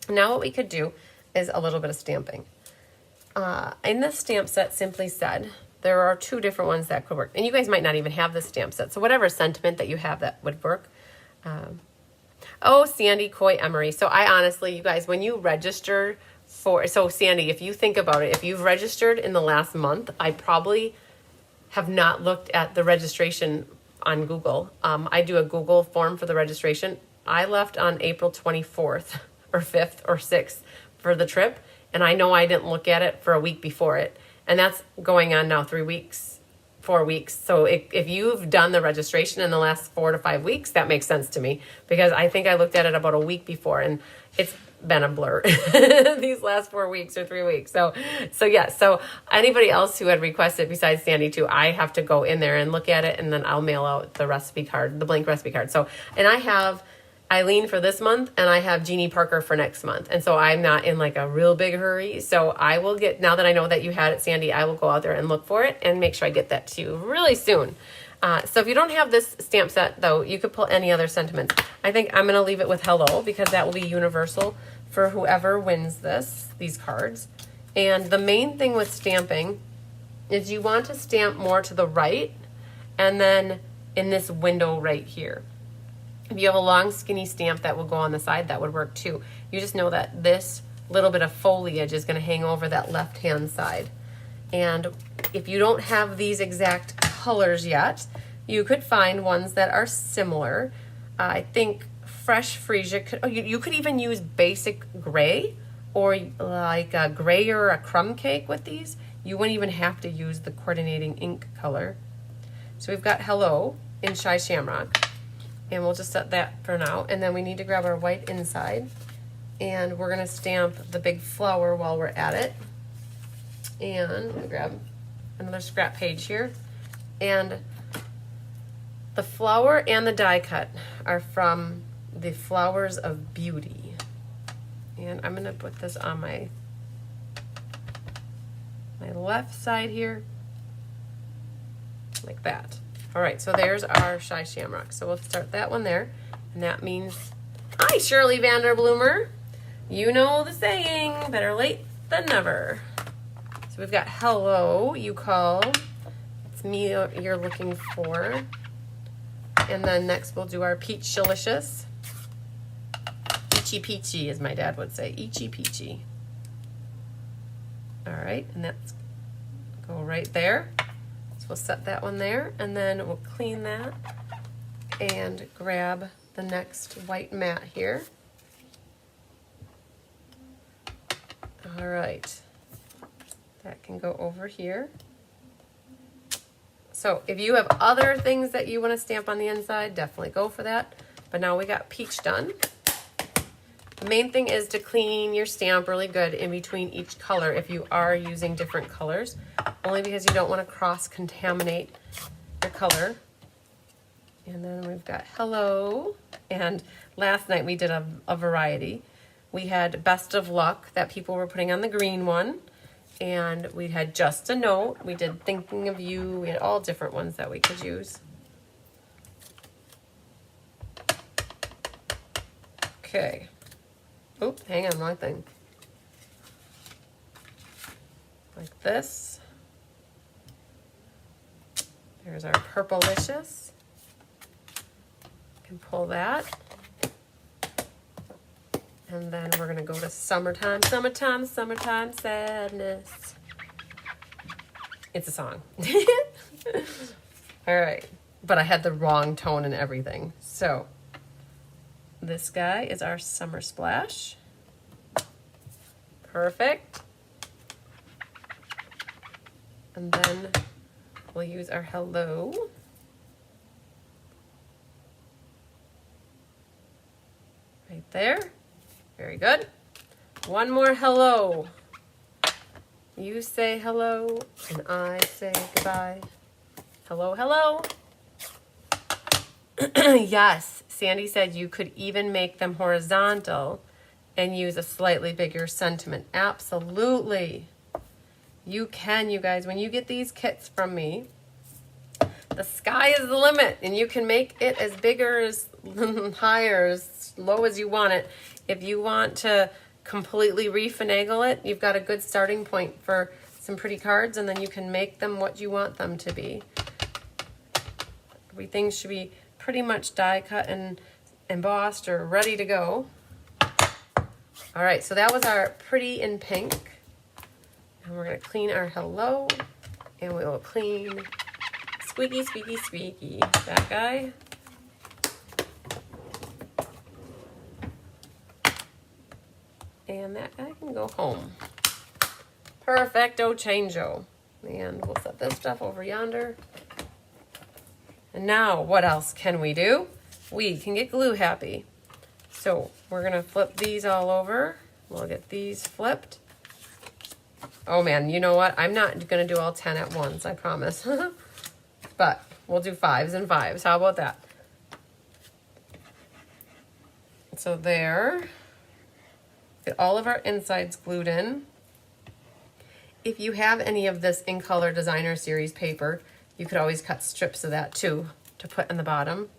Speaker 1: Now what we could do is a little bit of stamping. In this stamp set, Simply Said, there are 2 different ones that could work. And you guys might not even have this stamp set. So whatever sentiment that you have that would work. Oh, Sandy, Coy, Emery. So I honestly, you guys, when you register so Sandy, if you think about it, if you've registered in the last month, I probably have not looked at the registration on Google. I do a Google form for the registration. I left on April 24th. Or 5th or 6th for the trip. And I know I didn't look at it for a week before it. And that's going on now 3 weeks, 4 weeks. So if you've done the registration in the last 4 to 5 weeks, that makes sense to me. Because I think I looked at it about a week before and it's been a blur these last 4 weeks or 3 weeks. So yeah, so anybody else who had requested besides Sandy too, I have to go in there and look at it and then I'll mail out the recipe card, the blank recipe card. So, and I have Eileen for this month and I have Jeannie Parker for next month. And so I'm not in like a real big hurry. So I will get, now that I know that you had it, Sandy, I will go out there and look for it and make sure I get that to you really soon. So if you don't have this stamp set though, you could pull any other sentiments. I think I'm going to leave it with hello because that will be universal for whoever wins these cards. And the main thing with stamping is you want to stamp more to the right and then in this window right here. If you have a long skinny stamp that will go on the side, that would work too. You just know that this little bit of foliage is going to hang over that left hand side. And if you don't have these exact colors yet, you could find ones that are similar. I think Fresh Freesia, you could even use basic gray or like a gray or a crumb cake with these. You wouldn't even have to use the coordinating ink color. So we've got Hello in Shy Shamrock. And we'll just set that for now. And then we need to grab our white inside. And we're going to stamp the big flower while we're at it. And we'll grab another scrap page here. And the flower and the die cut are from the Flowers of Beauty. And I'm going to put this on my left side here. Like that. All right, so there's our Shy Shamrock. So we'll start that one there. And that means, hi, Shirley Vanderbloomer. You know the saying, better late than never. So we've got Hello, you called. It's me you're looking for. And then next we'll do our Peach Shalicious. Peachy Peachy, as my dad would say. Eachy Peachy. All right, and that's go right there. So we'll set that one there, and then we'll clean that and grab the next white mat here. All right. That can go over here. So if you have other things that you want to stamp on the inside, definitely go for that. But now we got peach done. The main thing is to clean your stamp really good in between each color if you are using different colors, only because you don't want to cross-contaminate your color. And then we've got hello. And last night we did a variety. We had best of luck that people were putting on the green one. And we had just a note. We did thinking of you. We had all different ones that we could use. Okay. Oh, hang on, wrong thing. Like this. There's our purplicious. Can pull that. And then we're gonna go to summertime, summertime, summertime sadness. It's a song. All right, but I had the wrong tone and everything. So this guy is our summer splash. Perfect. And then we'll use our hello. Right there. Very good. One more hello. You say hello and I say goodbye. Hello, hello. Yes, Sandy said you could even make them horizontal and use a slightly bigger sentiment. Absolutely. You can, you guys. When you get these kits from me, the sky is the limit, and you can make it as big or as high or as low as you want it. If you want to completely refinagle it, you've got a good starting point for some pretty cards, and then you can make them what you want them to be. Everything should be pretty much die cut and embossed or ready to go. All right, so that was our pretty in pink. And we're gonna clean our hello, and we will clean squeaky, squeaky, squeaky, that guy. And that guy can go home. Perfecto changeo. And we'll set this stuff over yonder. And now, what else can we do? We can get glue happy. So we're gonna flip these all over. We'll get these flipped. Oh man, you know what? I'm not gonna do all 10 at once, I promise. But we'll do 5s and 5s. How about that? So there. Get all of our insides glued in. If you have any of this In Color Designer Series paper, you could always cut strips of that too to put in the bottom.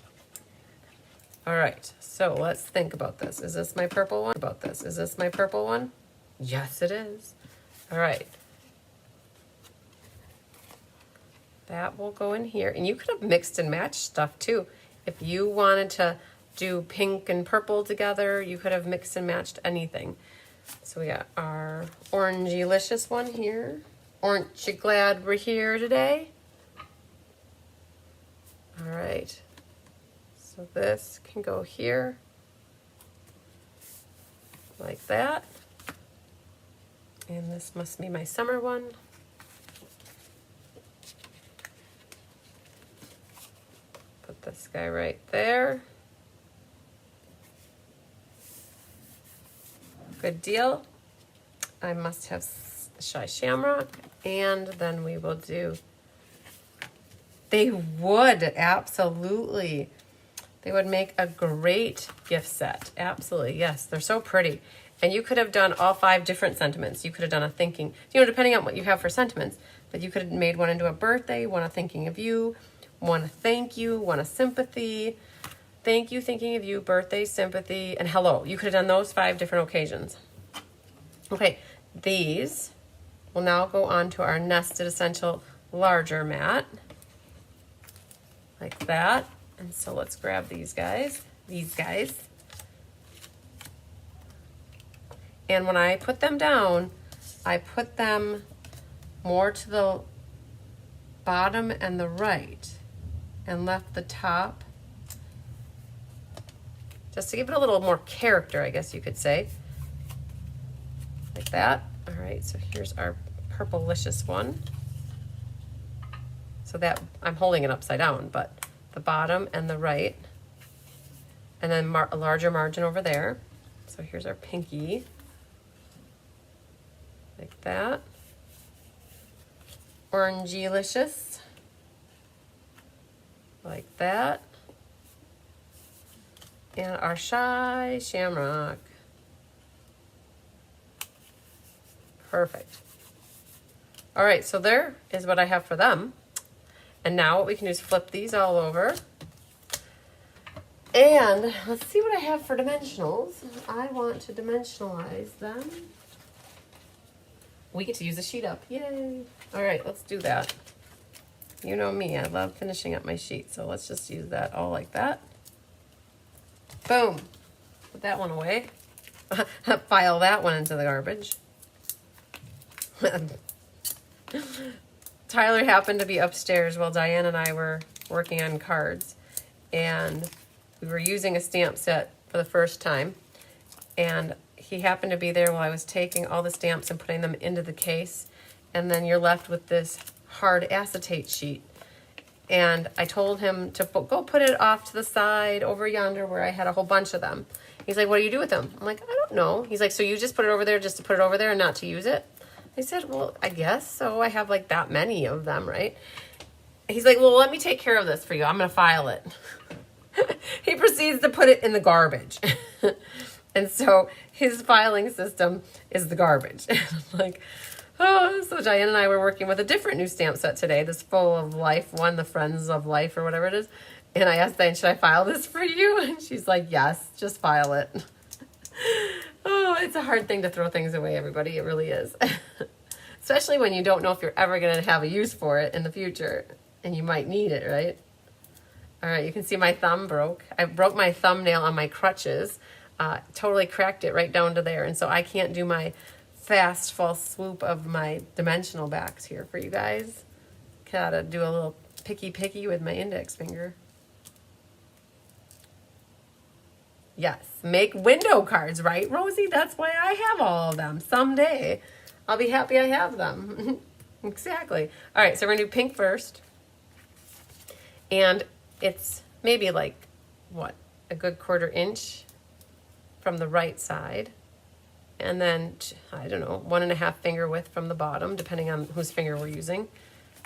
Speaker 1: All right, so let's think about this. Is this my purple one? Is this my purple one? Yes, it is. All right. That will go in here. And you could have mixed and matched stuff too. If you wanted to do pink and purple together, you could have mixed and matched anything. So we got our orangey-licious one here. Aren't you glad we're here today? All right. So this can go here like that. And this must be my summer one. Put this guy right there. Good deal. I must have Shy Shamrock. And then we will do, they would, absolutely. They would make a great gift set. Absolutely, yes. They're so pretty. And you could have done all 5 different sentiments. You could have done a thinking, depending on what you have for sentiments. But you could have made one into a birthday, one a thinking of you, one a thank you, one a sympathy. Thank you, thinking of you, birthday, sympathy, and hello. You could have done those 5 different occasions. Okay, these will now go on to our Nested Essential larger mat. Like that. And so let's grab these guys. And when I put them down, I put them more to the bottom and the right and left the top just to give it a little more character, I guess you could say. Like that. All right, so here's our purplelicious one. So that, I'm holding it upside down, but the bottom and the right. And then a larger margin over there. So here's our pinky. Like that. Orangey-licious. Like that. And our shy shamrock. Perfect. All right, so there is what I have for them. And now what we can do is flip these all over. And let's see what I have for dimensionals. I want to dimensionalize them. We get to use a sheet up. Yay. All right, let's do that. You know me, I love finishing up my sheet. So let's just use that all like that. Boom. Put that one away. File that one into the garbage. Tyler happened to be upstairs while Diane and I were working on cards. And we were using a stamp set for the first time, and he happened to be there while I was taking all the stamps and putting them into the case, and then you're left with this hard acetate sheet. And I told him to go put it off to the side over yonder where I had a whole bunch of them. He's like, what do you do with them? I'm like, I don't know. He's like, so you just put it over there just to put it over there and not to use it? I said, well, I guess so. I have like that many of them, right? He's like, well, let me take care of this for you. I'm going to file it. He proceeds to put it in the garbage. And so his filing system is the garbage. Like, oh, so Diane and I were working with a different new stamp set today, this Full of Life one, the Friends of Life or whatever it is. And I asked Diane, should I file this for you? And she's like, yes, just file it. Oh, it's a hard thing to throw things away, everybody. It really is. Especially when you don't know if you're ever going to have a use for it in the future. And you might need it, right? All right, you can see my thumb broke. I broke my thumbnail on my crutches. Totally cracked it right down to there. And so I can't do my fast false swoop of my dimensional backs here for you guys. Gotta do a little picky with my index finger. Yes, make window cards, right, Rosie? That's why I have all of them. Someday I'll be happy I have them. Exactly. All right, so we're gonna do pink first. And it's maybe like, what, a good 1/4 inch from the right side. And then, I don't know, 1.5 finger width from the bottom, depending on whose finger we're using.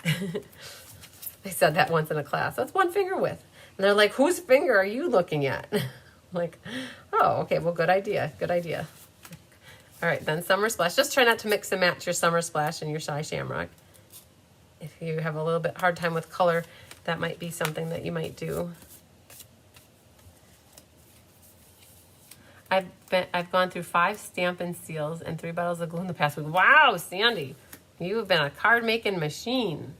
Speaker 1: I said that once in a class. That's 1 finger width. And they're like, whose finger are you looking at? I'm like, oh, okay, well, good idea. Good idea. All right, then Summer Splash. Just try not to mix and match your Summer Splash and your Shy Shamrock. If you have a little bit hard time with color, that might be something that you might do. I've gone through 5 Stampin' Seals and 3 bottles of glue in the past week. Wow, Sandy, you have been a card making machine.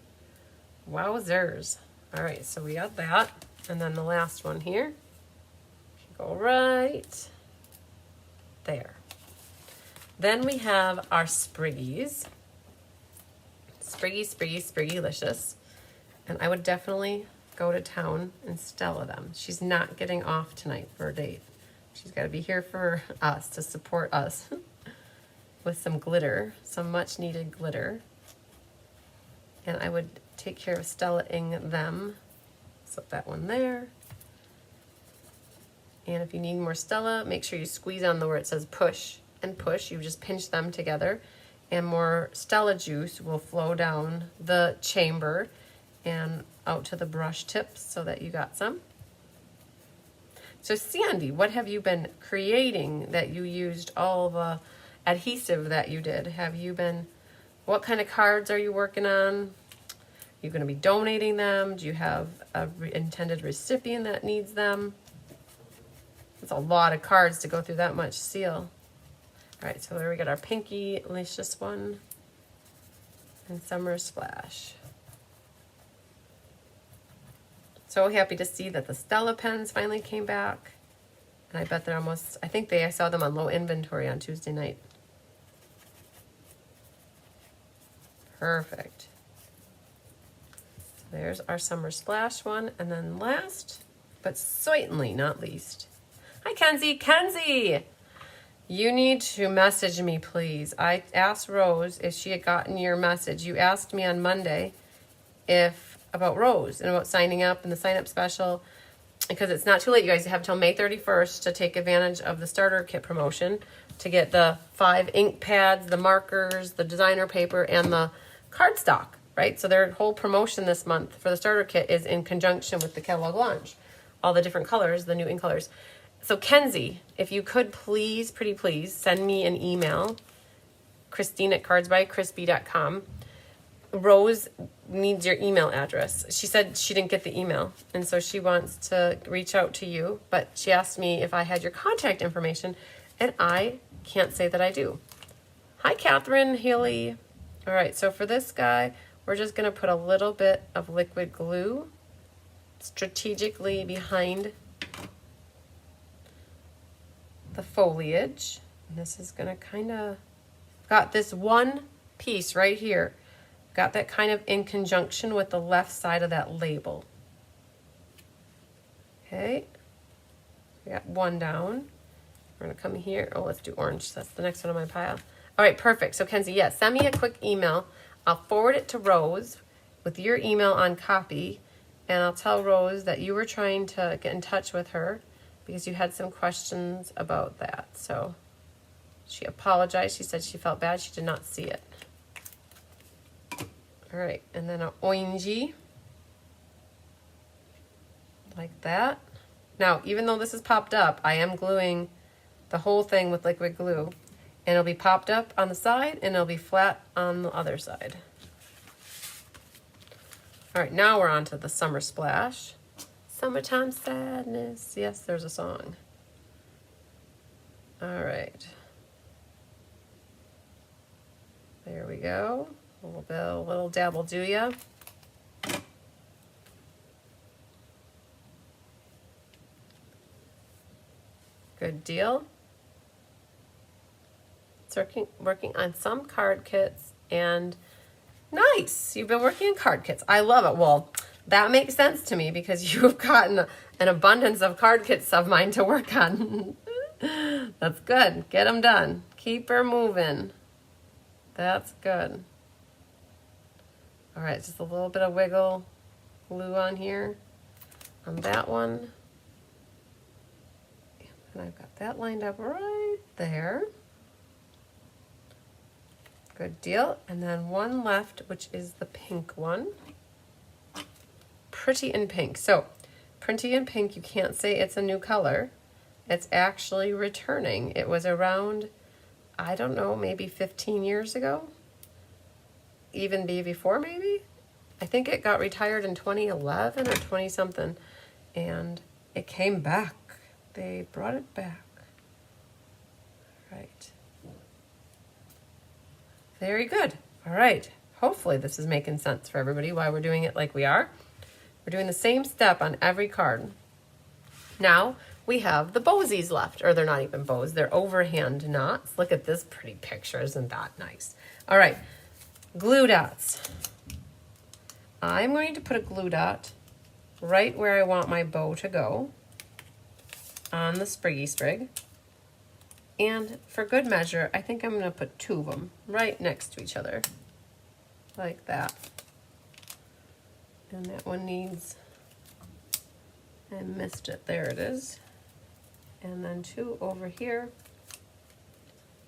Speaker 1: Wowzers. All right, so we got that. And then the last one here. Go right there. Then we have our Spriggies. Spriggy-licious. And I would definitely go to town and Stella them. She's not getting off tonight for a date. She's got to be here for us, to support us with some glitter, some much needed glitter. And I would take care of Stella-ing them. Slip that one there. And if you need more Stella, make sure you squeeze on the where it says push and push. You just pinch them together and more Stella juice will flow down the chamber and out to the brush tips so that you got some. So Sandy, what have you been creating that you used all the adhesive that you did? Have you been, what kind of cards are you working on? Are you going to be donating them? Do you have an intended recipient that needs them? It's a lot of cards to go through that much seal. All right, so there we got our Pinky Licious one and Summer Splash. So happy to see that the Stella pens finally came back. And I bet they're almost, I saw them on low inventory on Tuesday night. Perfect. So there's our Summer Splash one. And then last, but certainly not least. Hi, Kenzie. Kenzie! You need to message me, please. I asked Rose if she had gotten your message. You asked me on Monday about Rose and about signing up and the sign up special, because it's not too late. You guys have till May 31st to take advantage of the starter kit promotion to get the 5 ink pads, the markers, the designer paper, and the cardstock, right? So their whole promotion this month for the starter kit is in conjunction with the catalog launch. All the different colors, the new ink colors. So Kenzie, if you could please, pretty please, send me an email, Christine@cardsbycrispy.com. Rose needs your email address. She said she didn't get the email, and so she wants to reach out to you, but she asked me if I had your contact information, and I can't say that I do. Hi, Catherine Haley. All right, so for this guy, we're just going to put a little bit of liquid glue strategically behind the foliage. And this is going to kind of, got this one piece right here. Got that kind of in conjunction with the left side of that label. Okay. We got one down. We're going to come here. Oh, let's do orange. That's the next one on my pile. All right, perfect. So Kenzie, yes, send me a quick email. I'll forward it to Rose with your email on copy. And I'll tell Rose that you were trying to get in touch with her because you had some questions about that. So she apologized. She said she felt bad. She did not see it. All right, and then an orangey, like that. Now, even though this is popped up, I am gluing the whole thing with liquid glue. And it'll be popped up on the side, and it'll be flat on the other side. All right, now we're on to the summer splash. Summertime sadness. Yes, there's a song. All right. There we go. A little dab will do ya. Good deal. It's working on some card kits, and nice. You've been working on card kits. I love it. Well, that makes sense to me because you've gotten an abundance of card kits of mine to work on. That's good. Get them done. Keep her moving. That's good. All right, just a little bit of wiggle glue on here on that one. And I've got that lined up right there. Good deal. And then one left, which is the pink one. Pretty in pink. So, pretty in pink, you can't say it's a new color. It's actually returning. It was around, I don't know, maybe 15 years ago. Even before, maybe. I think it got retired in 2011 or 20 something, and it came back. They brought it back. Right. Very good. All right. Hopefully this is making sense for everybody why we're doing it like we are. We're doing the same step on every card. Now we have the bowsies left, or they're not even bows. They're overhand knots. Look at this pretty picture. Isn't that nice? All right. Glue dots. I'm going to put a glue dot right where I want my bow to go on the spriggy sprig. And for good measure, I think I'm going to put 2 of them right next to each other, like that. And that one needs, I missed it, there it is. And then 2 over here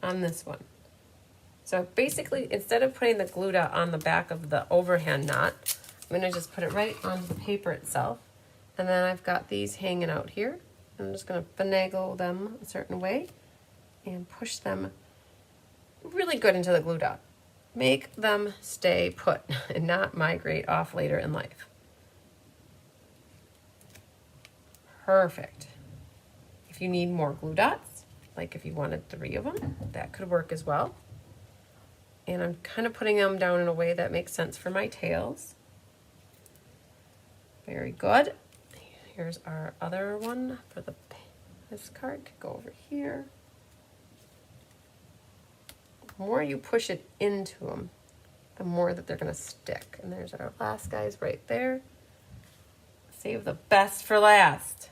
Speaker 1: on this one. So basically, instead of putting the glue dot on the back of the overhand knot, I'm going to just put it right onto the paper itself. And then I've got these hanging out here. I'm just going to finagle them a certain way and push them really good into the glue dot. Make them stay put and not migrate off later in life. Perfect. If you need more glue dots, like if you wanted 3 of them, that could work as well. And I'm kind of putting them down in a way that makes sense for my tails. Very good. Here's our other one for this card. Could go over here. The more you push it into them, the more that they're going to stick. And there's our last guys right there. Save the best for last.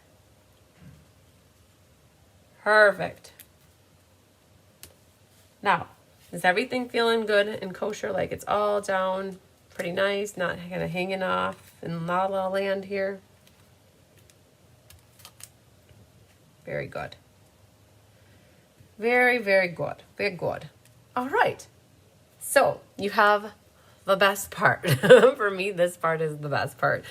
Speaker 1: Perfect. Now, is everything feeling good and kosher? Like it's all down pretty nice, not kind of hanging off in La La Land here? Very good. Very, very good. Very good. All right. So you have the best part. For me, this part is the best part.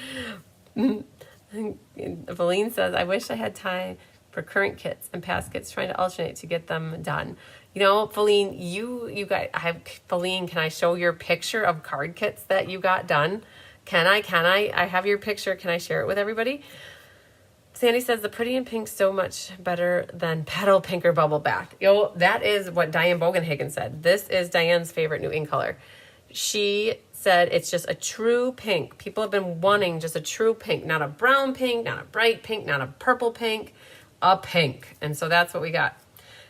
Speaker 1: Feline says, I wish I had time for current kits and past kits, trying to alternate to get them done. You know, Feline, you got, Feline, can I show your picture of card kits that you got done? Can I? I have your picture. Can I share it with everybody? Sandy says, the pretty in pink so much better than petal pink or bubble back. Yo, that is what Diane Bogenhagen said. This is Diane's favorite new ink color. She said it's just a true pink. People have been wanting just a true pink, not a brown pink, not a bright pink, not a purple pink, a pink. And so that's what we got.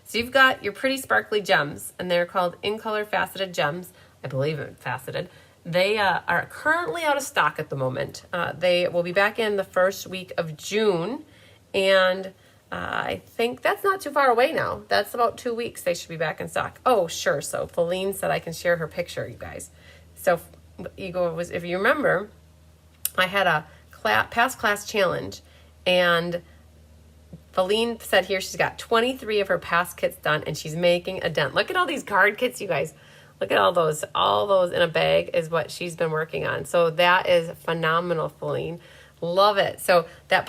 Speaker 1: So you've got your pretty sparkly gems, and they're called In Color Faceted Gems. I believe it faceted. They are currently out of stock at the moment. They will be back in the first week of June, and I think that's not too far away now. That's about 2 weeks they should be back in stock. Oh, sure. So Feline said I can share her picture, you guys. So if you remember, I had a past class challenge, and Feline said here she's got 23 of her past kits done, and she's making a dent. Look at all these card kits, you guys. Look at all those in a bag is what she's been working on. So that is phenomenal, Feline. Love it. So that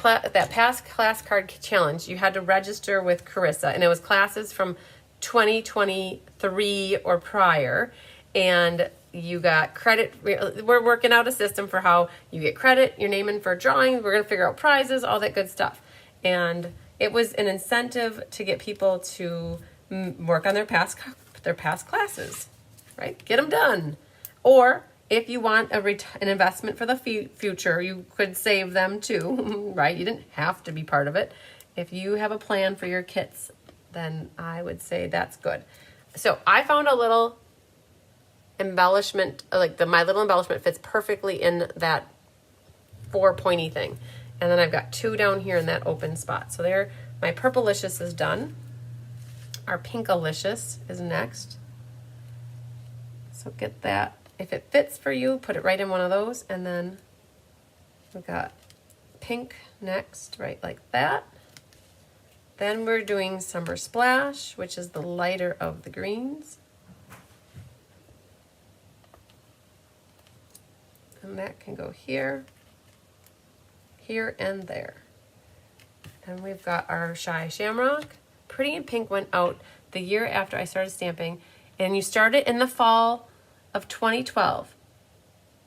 Speaker 1: past class card challenge, you had to register with Carissa, and it was classes from 2023 or prior, and you got credit. We're working out a system for how you get credit, your name in for drawings. We're going to figure out prizes, all that good stuff. And it was an incentive to get people to work on their past classes. Right? Get them done. Or if you want an investment for the future, you could save them too, right? You didn't have to be part of it. If you have a plan for your kits, then I would say that's good. So I found a little embellishment, like my little embellishment fits perfectly in that 4 pointy thing. And then I've got 2 down here in that open spot. So there, my Purplelicious is done. Our Pinkalicious is next. So get that. If it fits for you, put it right in one of those. And then we've got pink next, right like that. Then we're doing Summer Splash, which is the lighter of the greens. And that can go here, here, and there. And we've got our Shy Shamrock. Pretty in Pink went out the year after I started stamping. And you started in the fall of 2012,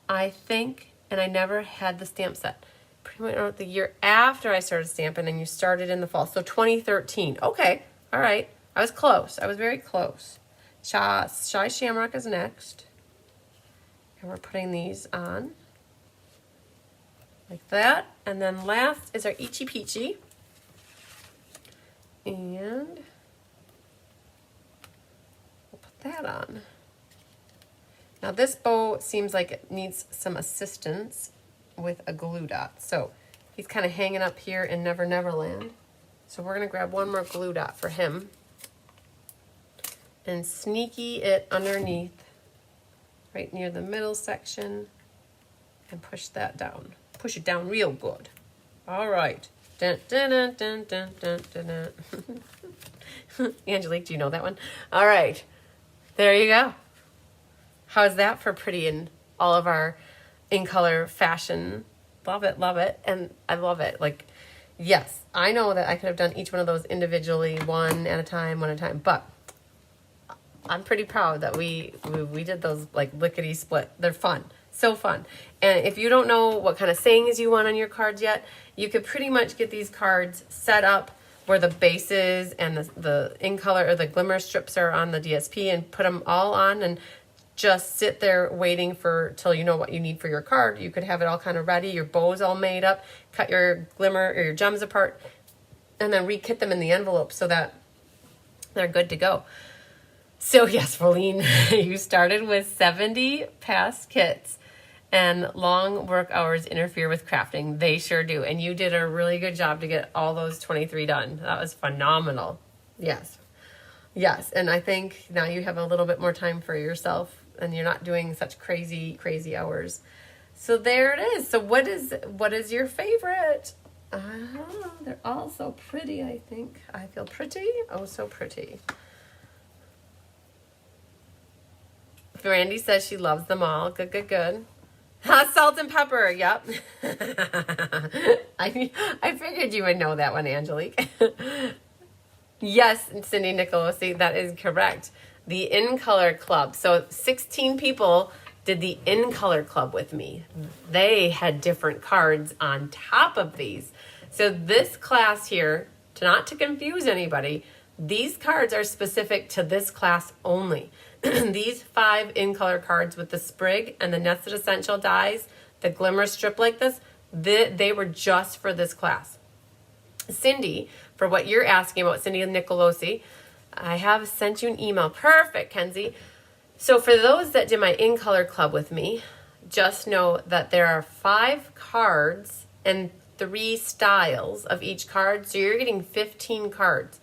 Speaker 1: I think, and I never had the stamp set. Pretty much out the year after I started stamping, and you started in the fall. So 2013. Okay, all right. I was close. I was very close. Shy Shamrock is next. And we're putting these on like that. And then last is our Itchy Peachy. And we'll put that on. Now this bow seems like it needs some assistance with a glue dot. So he's kind of hanging up here in Never Never Land. So we're going to grab one more glue dot for him and sneaky it underneath right near the middle section and push that down. Push it down real good. All right. Dun, dun, dun, dun, dun, dun, dun, dun. Angelique, do you know that one? All right. There you go. How's that for pretty in all of our in color fashion? Love it, love it. And I love it. Like, yes, I know that I could have done each one of those individually, one at a time, but I'm pretty proud that we did those like lickety split. They're fun. So fun. And if you don't know what kind of sayings you want on your cards yet, you could pretty much get these cards set up where the bases and the in color or the glimmer strips are on the DSP and put them all on and just sit there waiting till you know what you need for your card. You could have it all kind of ready, your bows all made up, cut your glimmer or your gems apart, and then re-kit them in the envelope so that they're good to go. So yes, Feline, you started with 70 past kits, and long work hours interfere with crafting. They sure do. And you did a really good job to get all those 23 done. That was phenomenal. Yes. Yes, and I think now you have a little bit more time for yourself and you're not doing such crazy, crazy hours. So there it is. So what is your favorite? They're all so pretty, I think. I feel pretty. Oh, so pretty. Randy says she loves them all. Good, good, good. Hot salt and pepper. Yep. I figured you would know that one, Angelique. Yes, Cindy Nicolosi, that is correct. The In Color Club. So 16 people did the In Color Club with me. They had different cards on top of these. So this class here, not to confuse anybody, these cards are specific to this class only. These 5 In Color cards with the sprig and the nested essential dies, the glimmer strip like this, they were just for this class. Cindy, for what you're asking about, Cindy Nicolosi, I have sent you an email. Perfect, Kenzie. So for those that did my In Color Club with me, just know that there are 5 cards and 3 styles of each card. So you're getting 15 cards.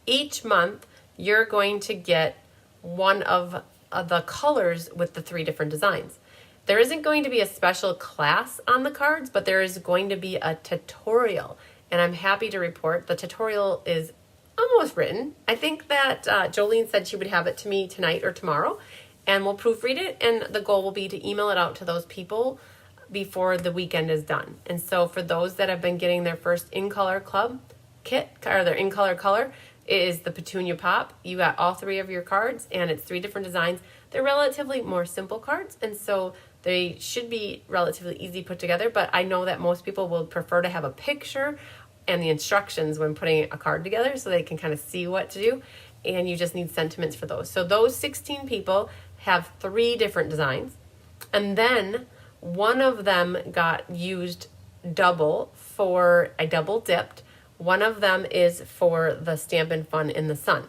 Speaker 1: Each month, you're going to get one of the colors with the 3 different designs. There isn't going to be a special class on the cards, but there is going to be a tutorial. And I'm happy to report the tutorial is almost written. I think that Jolene said she would have it to me tonight or tomorrow, and we'll proofread it, and the goal will be to email it out to those people before the weekend is done. And so for those that have been getting their first In Color Club kit, or their In Color color, is the Petunia Pop. You got all 3 of your cards, and it's 3 different designs. They're relatively more simple cards, and so they should be relatively easy put together, but I know that most people will prefer to have a picture and the instructions when putting a card together so they can kind of see what to do, and you just need sentiments for those. So those 16 people have 3 different designs, and then one of them got used double for a double dipped. One of them is for the Stampin' Fun in the Sun.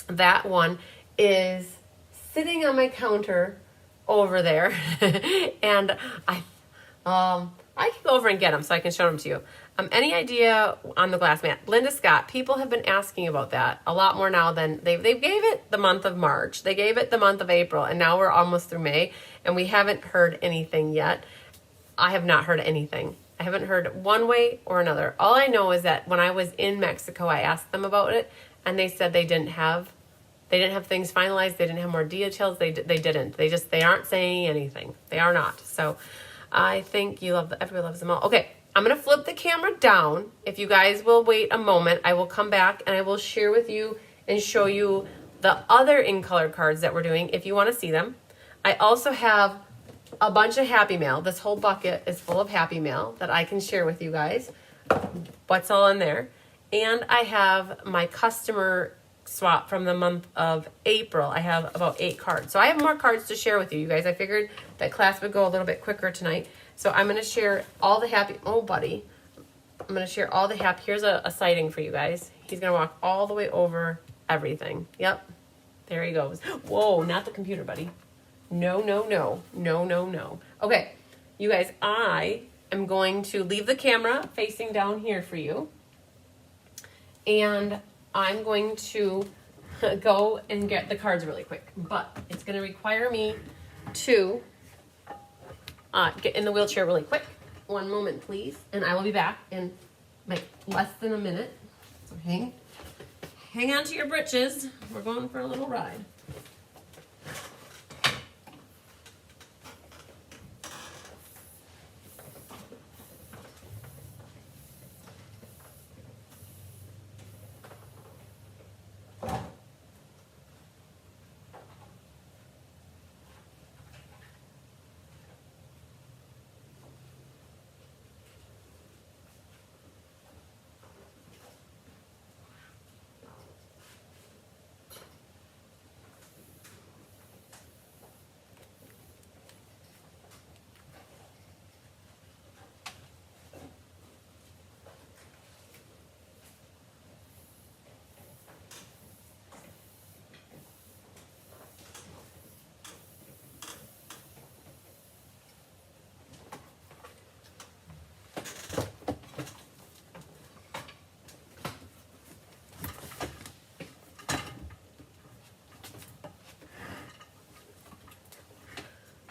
Speaker 1: That one is sitting on my counter over there, and I can go over and get them so I can show them to you. Any idea on the glass mat? Linda Scott, people have been asking about that a lot more now than they gave it the month of March. They gave it the month of April, and now we're almost through May, and we haven't heard anything yet. I have not heard anything. I haven't heard one way or another. All I know is that when I was in Mexico, I asked them about it, and they said they didn't have things finalized. They didn't have more details. They didn't. They aren't saying anything. They are not. So I think everybody loves them all. Okay, I'm going to flip the camera down. If you guys will wait a moment, I will come back and I will share with you and show you the other In Color cards that we're doing if you want to see them. I also have a bunch of Happy Mail. This whole bucket is full of Happy Mail that I can share with you guys. What's all in there. And I have my customer swap from the month of April. I have about 8 cards. So I have more cards to share with you guys. I figured that class would go a little bit quicker tonight. So I'm going to share all the happy, oh buddy, I'm going to share all the happy, here's a sighting for you guys. He's going to walk all the way over everything. Yep, there he goes. Whoa, not the computer, buddy. No, no, no, no, no, no. Okay, you guys, I am going to leave the camera facing down here for you. And I'm going to go and get the cards really quick. But it's going to require me to get in the wheelchair really quick. One moment, please. And I will be back in like less than a minute. So hang on to your britches. We're going for a little ride.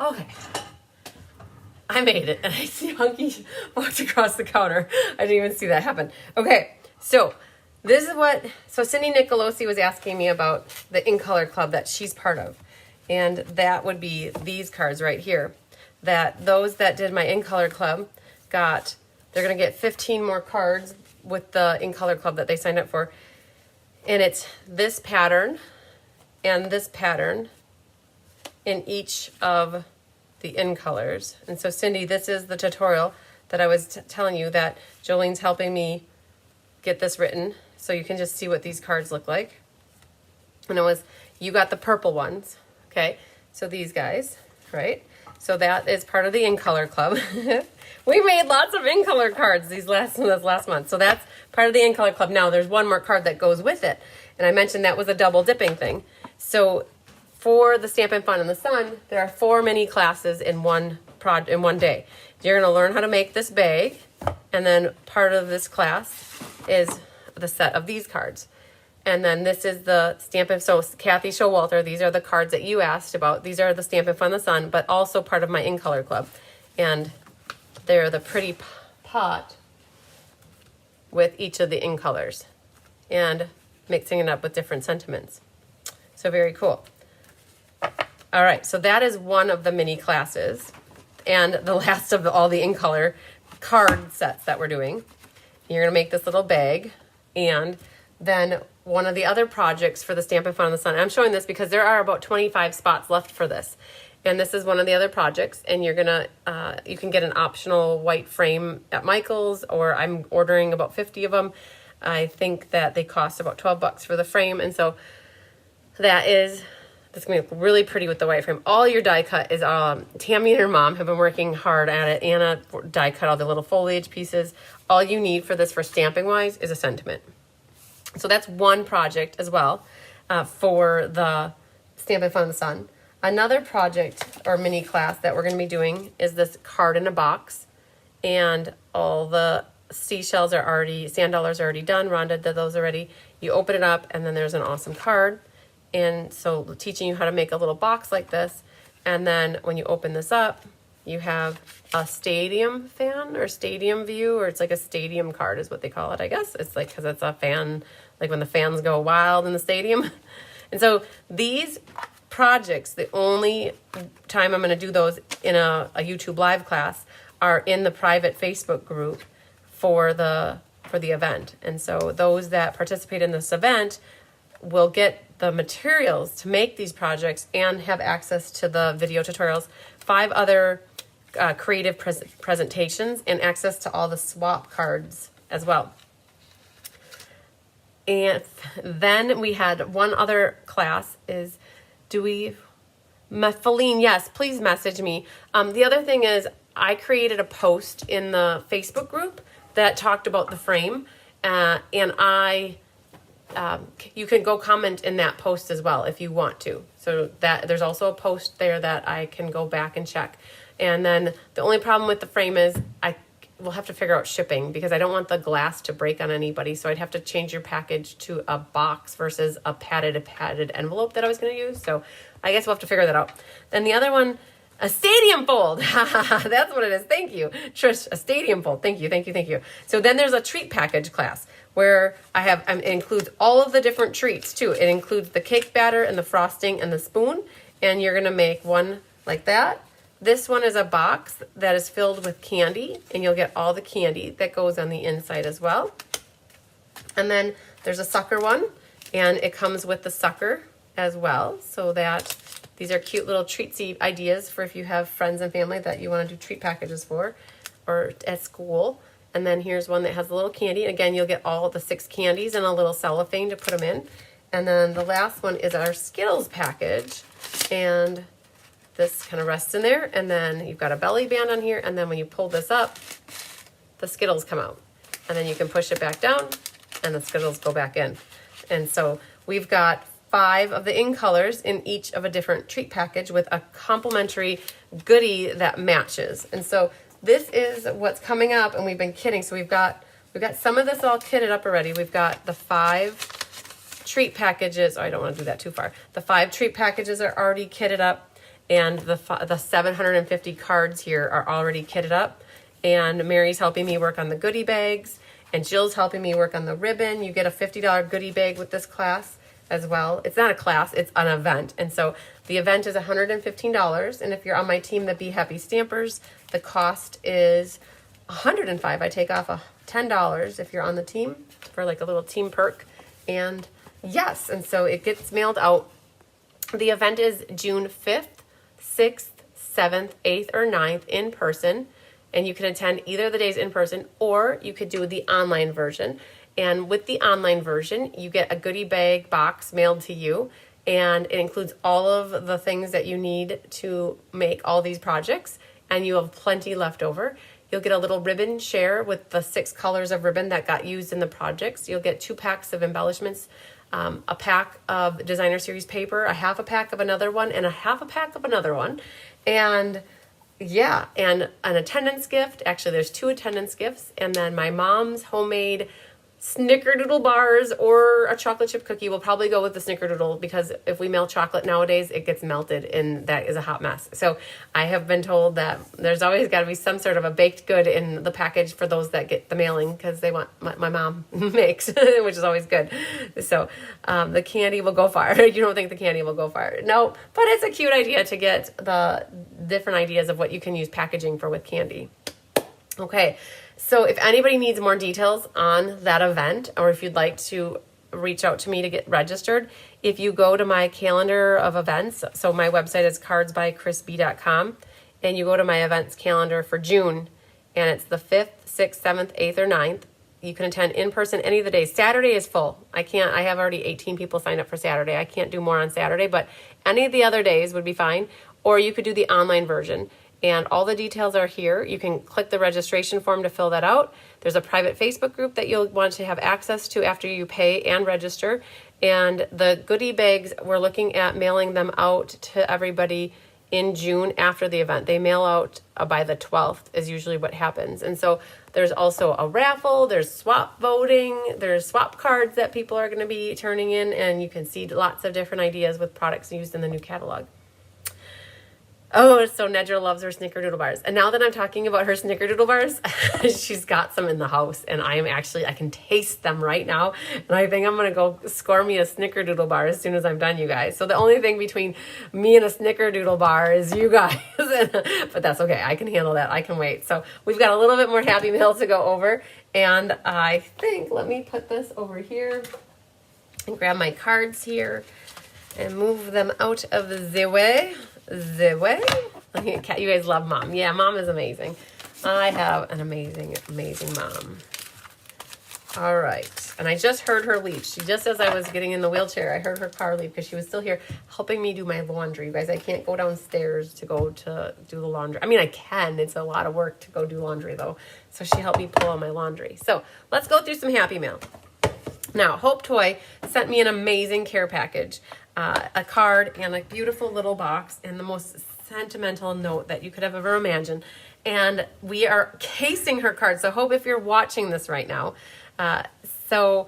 Speaker 1: Okay. I made it, and I see Hunky walked across the counter. I didn't even see that happen. Okay, so this is what, so Cindy Nicolosi was asking me about the In Color Club that she's part of. And that would be these cards right here. That those that did my In Color Club got, they're going to get 15 more cards with the In Color Club that they signed up for. And it's this pattern and this pattern in each of the in colors. And so Cindy, this is the tutorial that I was telling you that Jolene's helping me get this written, so you can just see what these cards look like. And it was, you got the purple ones, okay? So these guys, right? So that is part of the In Color Club. We made lots of In Color cards this last month. So that's part of the In Color Club. Now there's one more card that goes with it. And I mentioned that was a double dipping thing. So for the Stampin' Fun in the Sun, there are 4 mini classes in one day. You're going to learn how to make this bag, and then part of this class is the set of these cards. And then this is the Stampin', so Kathy Showalter, these are the cards that you asked about. These are the Stampin' Fun in the Sun, but also part of my In Color Club. And they're the pretty pot with each of the in colors and mixing it up with different sentiments. So very cool. All right, so that is one of the mini classes and the last of all the In Color card sets that we're doing. You're gonna make this little bag, and then one of the other projects for the Stampin' Fun in the Sun, I'm showing this because there are about 25 spots left for this. And this is one of the other projects, and you're gonna, you can get an optional white frame at Michael's, or I'm ordering about 50 of them. I think that they cost about 12 bucks for the frame, and so that's gonna look really pretty with the white frame. All your die cut is, Tammy and her mom have been working hard at it. Anna die cut all the little foliage pieces. All you need for this, for stamping wise, is a sentiment. So that's one project as well for the Stampin' Fun in the Sun. Another project or mini class that we're gonna be doing is this card in a box, and all the seashells are already, sand dollars are already done. Rhonda did those already. You open it up, and then there's an awesome card. And so teaching you how to make a little box like this. And then when you open this up, you have a stadium fan or stadium view, or it's like a stadium card is what they call it, I guess. It's like, because it's a fan, like when the fans go wild in the stadium. And so these projects, the only time I'm going to do those in a YouTube live class are in the private Facebook group for the event. And so those that participate in this event will get the materials to make these projects and have access to the video tutorials, 5 other creative presentations, and access to all the swap cards as well. And then we had one other class is, Feline, yes, please message me. The other thing is, I created a post in the Facebook group that talked about the frame, and you can go comment in that post as well if you want to. So that there's also a post there that I can go back and check. And then the only problem with the frame is I will have to figure out shipping, because I don't want the glass to break on anybody. So I'd have to change your package to a box versus a padded envelope that I was going to use. So I guess we'll have to figure that out. Then the other one, a stadium fold. That's what it is. Thank you, Trish. A stadium fold. Thank you, thank you, thank you. So then there's a treat package class where it includes all of the different treats too. It includes the cake batter and the frosting and the spoon. And you're gonna make one like that. This one is a box that is filled with candy, and you'll get all the candy that goes on the inside as well. And then there's a sucker one, and it comes with the sucker as well, so that these are cute little treatsy ideas for if you have friends and family that you want to do treat packages for, or at school. And then here's one that has a little candy. Again, you'll get all the 6 candies and a little cellophane to put them in. And then the last one is our Skittles package. And this kind of rests in there. And then you've got a belly band on here. And then when you pull this up, the Skittles come out. And then you can push it back down, and the Skittles go back in. And so we've got 5 of the in colors in each of a different treat package with a complimentary goodie that matches. And so this is what's coming up, and we've been kidding. So we've got some of this all kitted up already. We've got the 5 treat packages. Oh, I don't want to do that too far. The 5 treat packages are already kitted up, and the 750 cards here are already kitted up. And Mary's helping me work on the goodie bags, and Jill's helping me work on the ribbon. You get a $50 goodie bag with this class as well. It's not a class, it's an event. And so the event is $115. And if you're on my team, the Be Happy Stampers, the cost is $105. I take off $10 if you're on the team for like a little team perk. And yes, and so it gets mailed out. The event is June 5th, 6th, 7th, 8th, or 9th in person. And you can attend either of the days in person, or you could do the online version. And with the online version, you get a goodie bag box mailed to you, and it includes all of the things that you need to make all these projects, and you have plenty left over. You'll get a little ribbon share with the 6 colors of ribbon that got used in the projects. You'll get 2 packs of embellishments, a pack of designer series paper, a half a pack of another one, and a half a pack of another one. And yeah, and an attendance gift. Actually, there's 2 attendance gifts, and then my mom's homemade snickerdoodle bars or a chocolate chip cookie. Will probably go with the snickerdoodle, because if we mail chocolate nowadays, it gets melted, and that is a hot mess. So I have been told that there's always got to be some sort of a baked good in the package for those that get the mailing, because they want my mom makes, which is always good. So the candy will go far. You don't think the candy will go far? No, but it's a cute idea to get the different ideas of what you can use packaging for with candy. Okay, so if anybody needs more details on that event, or if you'd like to reach out to me to get registered, if you go to my calendar of events, so my website is cardsbychrisb.com, and you go to my events calendar for June, and it's the 5th, 6th, 7th, 8th, or 9th. You can attend in person any of the days. Saturday is full. I have already 18 people signed up for Saturday. I can't do more on Saturday, but any of the other days would be fine. Or you could do the online version. And all the details are here. You can click the registration form to fill that out. There's a private Facebook group that you'll want to have access to after you pay and register. And the goodie bags, we're looking at mailing them out to everybody in June after the event. They mail out by the 12th is usually what happens. And so there's also a raffle, there's swap voting, there's swap cards that people are going to be turning in, and you can see lots of different ideas with products used in the new catalog. Oh, so Nedra loves her snickerdoodle bars. And now that I'm talking about her snickerdoodle bars, she's got some in the house, and I can taste them right now. And I think I'm going to go score me a snickerdoodle bar as soon as I'm done, you guys. So the only thing between me and a snickerdoodle bar is you guys. But that's okay. I can handle that. I can wait. So we've got a little bit more Happy Meal to go over. And I think, let me put this over here and grab my cards here and move them out of the way. You guys love Mom. Yeah, Mom is amazing. I have an amazing, amazing mom. All right. And I just heard her leave. Just as I was getting in the wheelchair, I heard her car leave because she was still here helping me do my laundry. You guys, I can't go downstairs to go to do the laundry. I mean, I can. It's a lot of work to go do laundry, though. So she helped me pull on my laundry. So let's go through some Happy Mail. Now, Hope Toy sent me an amazing care package. A card and a beautiful little box and the most sentimental note that you could have ever imagined. And we are casing her card. So Hope, if you're watching this right now, so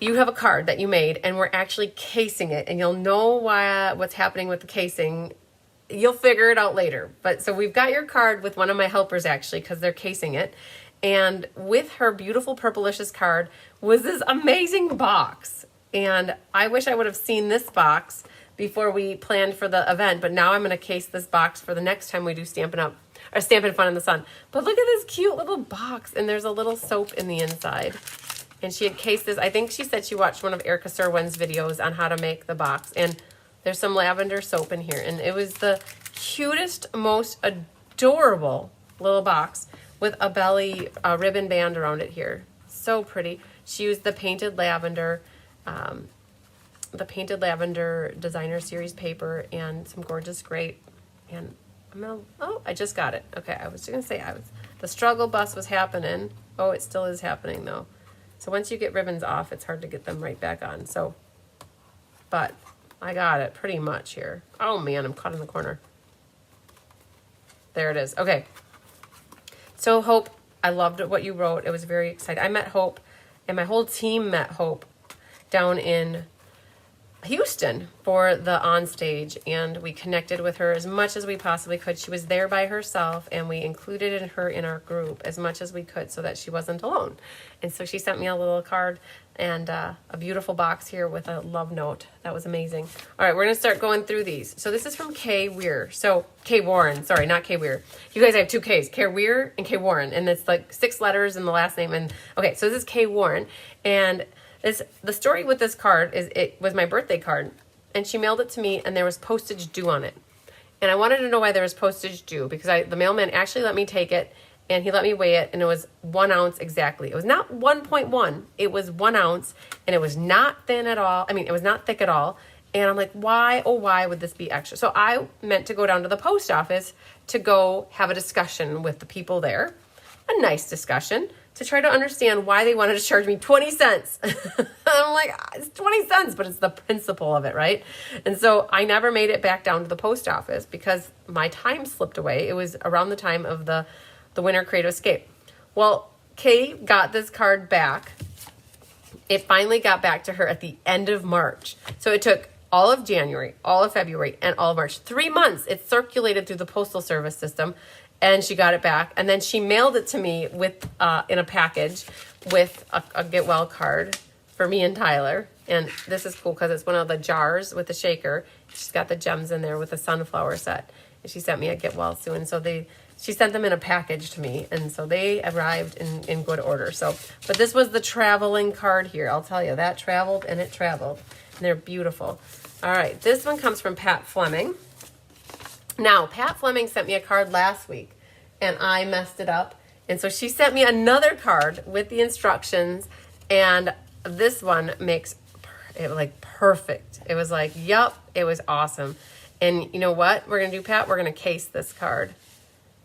Speaker 1: you have a card that you made and we're actually casing it, and you'll know what's happening with the casing. You'll figure it out later. But so we've got your card with one of my helpers actually, because they're casing it. And with her beautiful Purplicious card was this amazing box. And I wish I would have seen this box before we planned for the event, but now I'm going to case this box for the next time we do Stampin' Up! Or Stampin' Fun in the Sun. But look at this cute little box, and there's a little soap in the inside. And she had cased this. I think she said she watched one of Erica Serwin's videos on how to make the box, and there's some lavender soap in here. And it was the cutest, most adorable little box with a belly ribbon band around it here. So pretty. She used the painted lavender designer series paper and some gorgeous grape. And I just got it. Okay, I was just gonna say the struggle bus was happening. Oh, it still is happening though. So once you get ribbons off, it's hard to get them right back on. So, but I got it pretty much here. Oh man, I'm caught in the corner. There it is. Okay. So Hope, I loved what you wrote. It was very exciting. I met Hope, and my whole team met Hope down in Houston for the on stage, and we connected with her as much as we possibly could. She was there by herself, and we included her in our group as much as we could so that she wasn't alone. And so she sent me a little card and a beautiful box here with a love note. That was amazing. All right, we're gonna start going through these. So this is from Kay Weir. So Kay Warren, sorry, not Kay Weir. You guys have two Ks, Kay Weir and Kay Warren, and it's like 6 letters in the last name. And okay, so this is Kay Warren, and the story with this card is it was my birthday card, and she mailed it to me, and there was postage due on it. And I wanted to know why there was postage due, because the mailman actually let me take it, and he let me weigh it, and it was 1 ounce exactly. It was not 1.1, it was 1 ounce, and it was not thin at all. I mean, it was not thick at all. And I'm like, why, oh, why would this be extra? So I meant to go down to the post office to go have a discussion with the people there, a nice discussion, to try to understand why they wanted to charge me 20 cents. I'm like, it's 20 cents, but it's the principle of it, right? And so I never made it back down to the post office because my time slipped away. It was around the time of the Winter Creative Escape. Well, Kay got this card back. It finally got back to her at the end of March. So it took all of January, all of February, and all of March. 3 months it circulated through the postal service system. And she got it back, and then she mailed it to me with in a package with a get well card for me and Tyler. And this is cool because it's one of the jars with the shaker. She's got the gems in there with the sunflower set, and she sent me a get well soon. So she sent them in a package to me, and so they arrived in good order. So, but this was the traveling card here. I'll tell you, that traveled and it traveled, and they're beautiful. All right, this one comes from Pat Fleming. Now, Pat Fleming sent me a card last week, and I messed it up. And so she sent me another card with the instructions, and this one makes it like perfect. It was like, yup, it was awesome. And you know what we're going to do, Pat? We're going to case this card,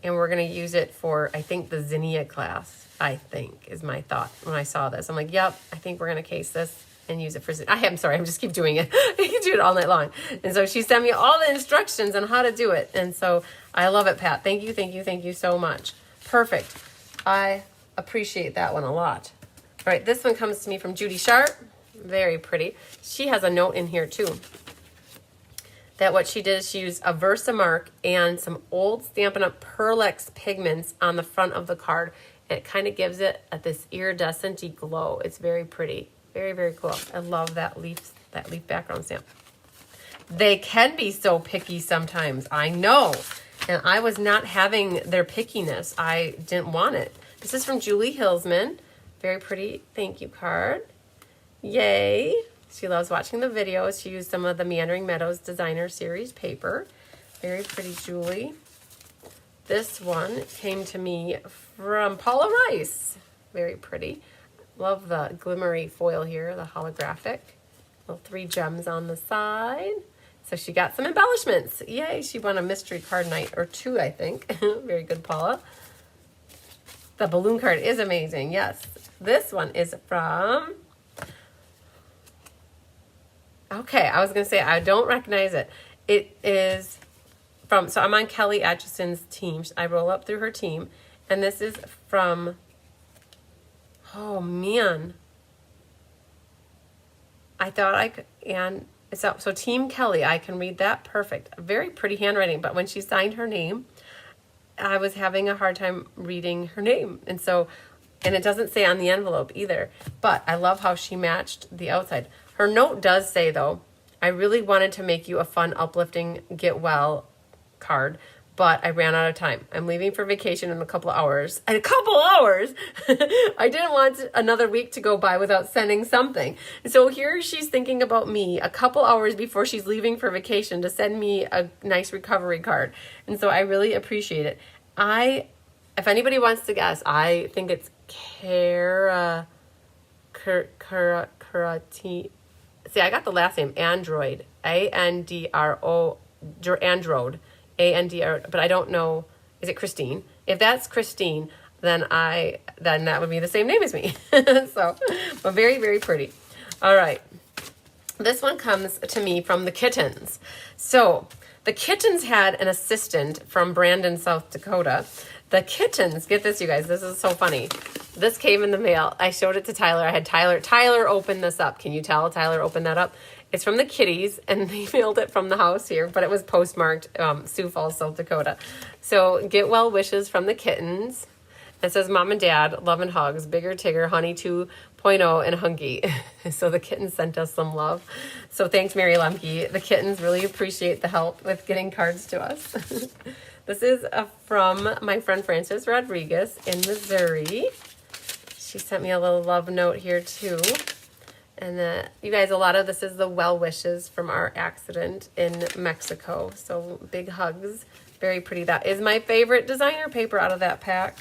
Speaker 1: and we're going to use it for, I think, the zinnia class, I think, is my thought when I saw this. I'm like, yup, I think we're going to case this and use it for I'm sorry, I'm just keep doing it. I can do it all night long. And so she sent me all the instructions on how to do it. And so I love it, Pat. Thank you so much. Perfect. I appreciate that one a lot. All right, this one comes to me from Judy Sharp. Very pretty. She has a note in here too. That what she did is she used a Versamark and some old Stampin' Up! Pearl-Ex pigments on the front of the card. And it kind of gives it this iridescent-y glow. It's very pretty. Very, very cool. I love that leaf background stamp. They can be so picky sometimes. I know. And I was not having their pickiness. I didn't want it. This is from Julie Hilsman. Very pretty thank you card. Yay. She loves watching the videos. She used some of the Meandering Meadows Designer Series paper. Very pretty, Julie. This one came to me from Paula Rice. Very pretty. Love the glimmery foil here, the holographic. Little 3 gems on the side. So she got some embellishments. Yay, she won a mystery card night, or 2, I think. Very good, Paula. The balloon card is amazing, yes. This one is from... Okay, I was going to say, I don't recognize it. It is from... So I'm on Kelly Atchison's team. I roll up through her team. And this is from... Oh, man. I thought I could, and so Team Kelly, I can read that perfect. Very pretty handwriting, but when she signed her name, I was having a hard time reading her name. And it doesn't say on the envelope either, but I love how she matched the outside. Her note does say, though, I really wanted to make you a fun, uplifting, get well card, but I ran out of time. I'm leaving for vacation in a couple of hours. A couple hours? I didn't want another week to go by without sending something. So here she's thinking about me a couple hours before she's leaving for vacation to send me a nice recovery card. And so I really appreciate it. If anybody wants to guess, I think it's Karati. See, I got the last name, Android. A-N-D-R-O, Android. A-N-D-R, but I don't know. Is it Christine? If that's Christine, then that would be the same name as me. So, but very, very pretty. All right. This one comes to me from the Kittens. So the Kittens had an assistant from Brandon, South Dakota. The Kittens, get this, you guys. This is so funny. This came in the mail. I showed it to Tyler. I had Tyler open this up. Can you tell? Tyler opened that up. It's from the kitties, and they mailed it from the house here, but it was postmarked Sioux Falls, South Dakota. So get well wishes from the kittens. It says, Mom and Dad, love and hugs, Bigger Tigger, Honey 2.0, and Hunky. So the kittens sent us some love. So thanks, Mary Lemke. The kittens really appreciate the help with getting cards to us. This is from my friend Frances Rodriguez in Missouri. She sent me a little love note here too. And you guys, a lot of this is the well wishes from our accident in Mexico. So big hugs. Very pretty. That is my favorite designer paper out of that pack.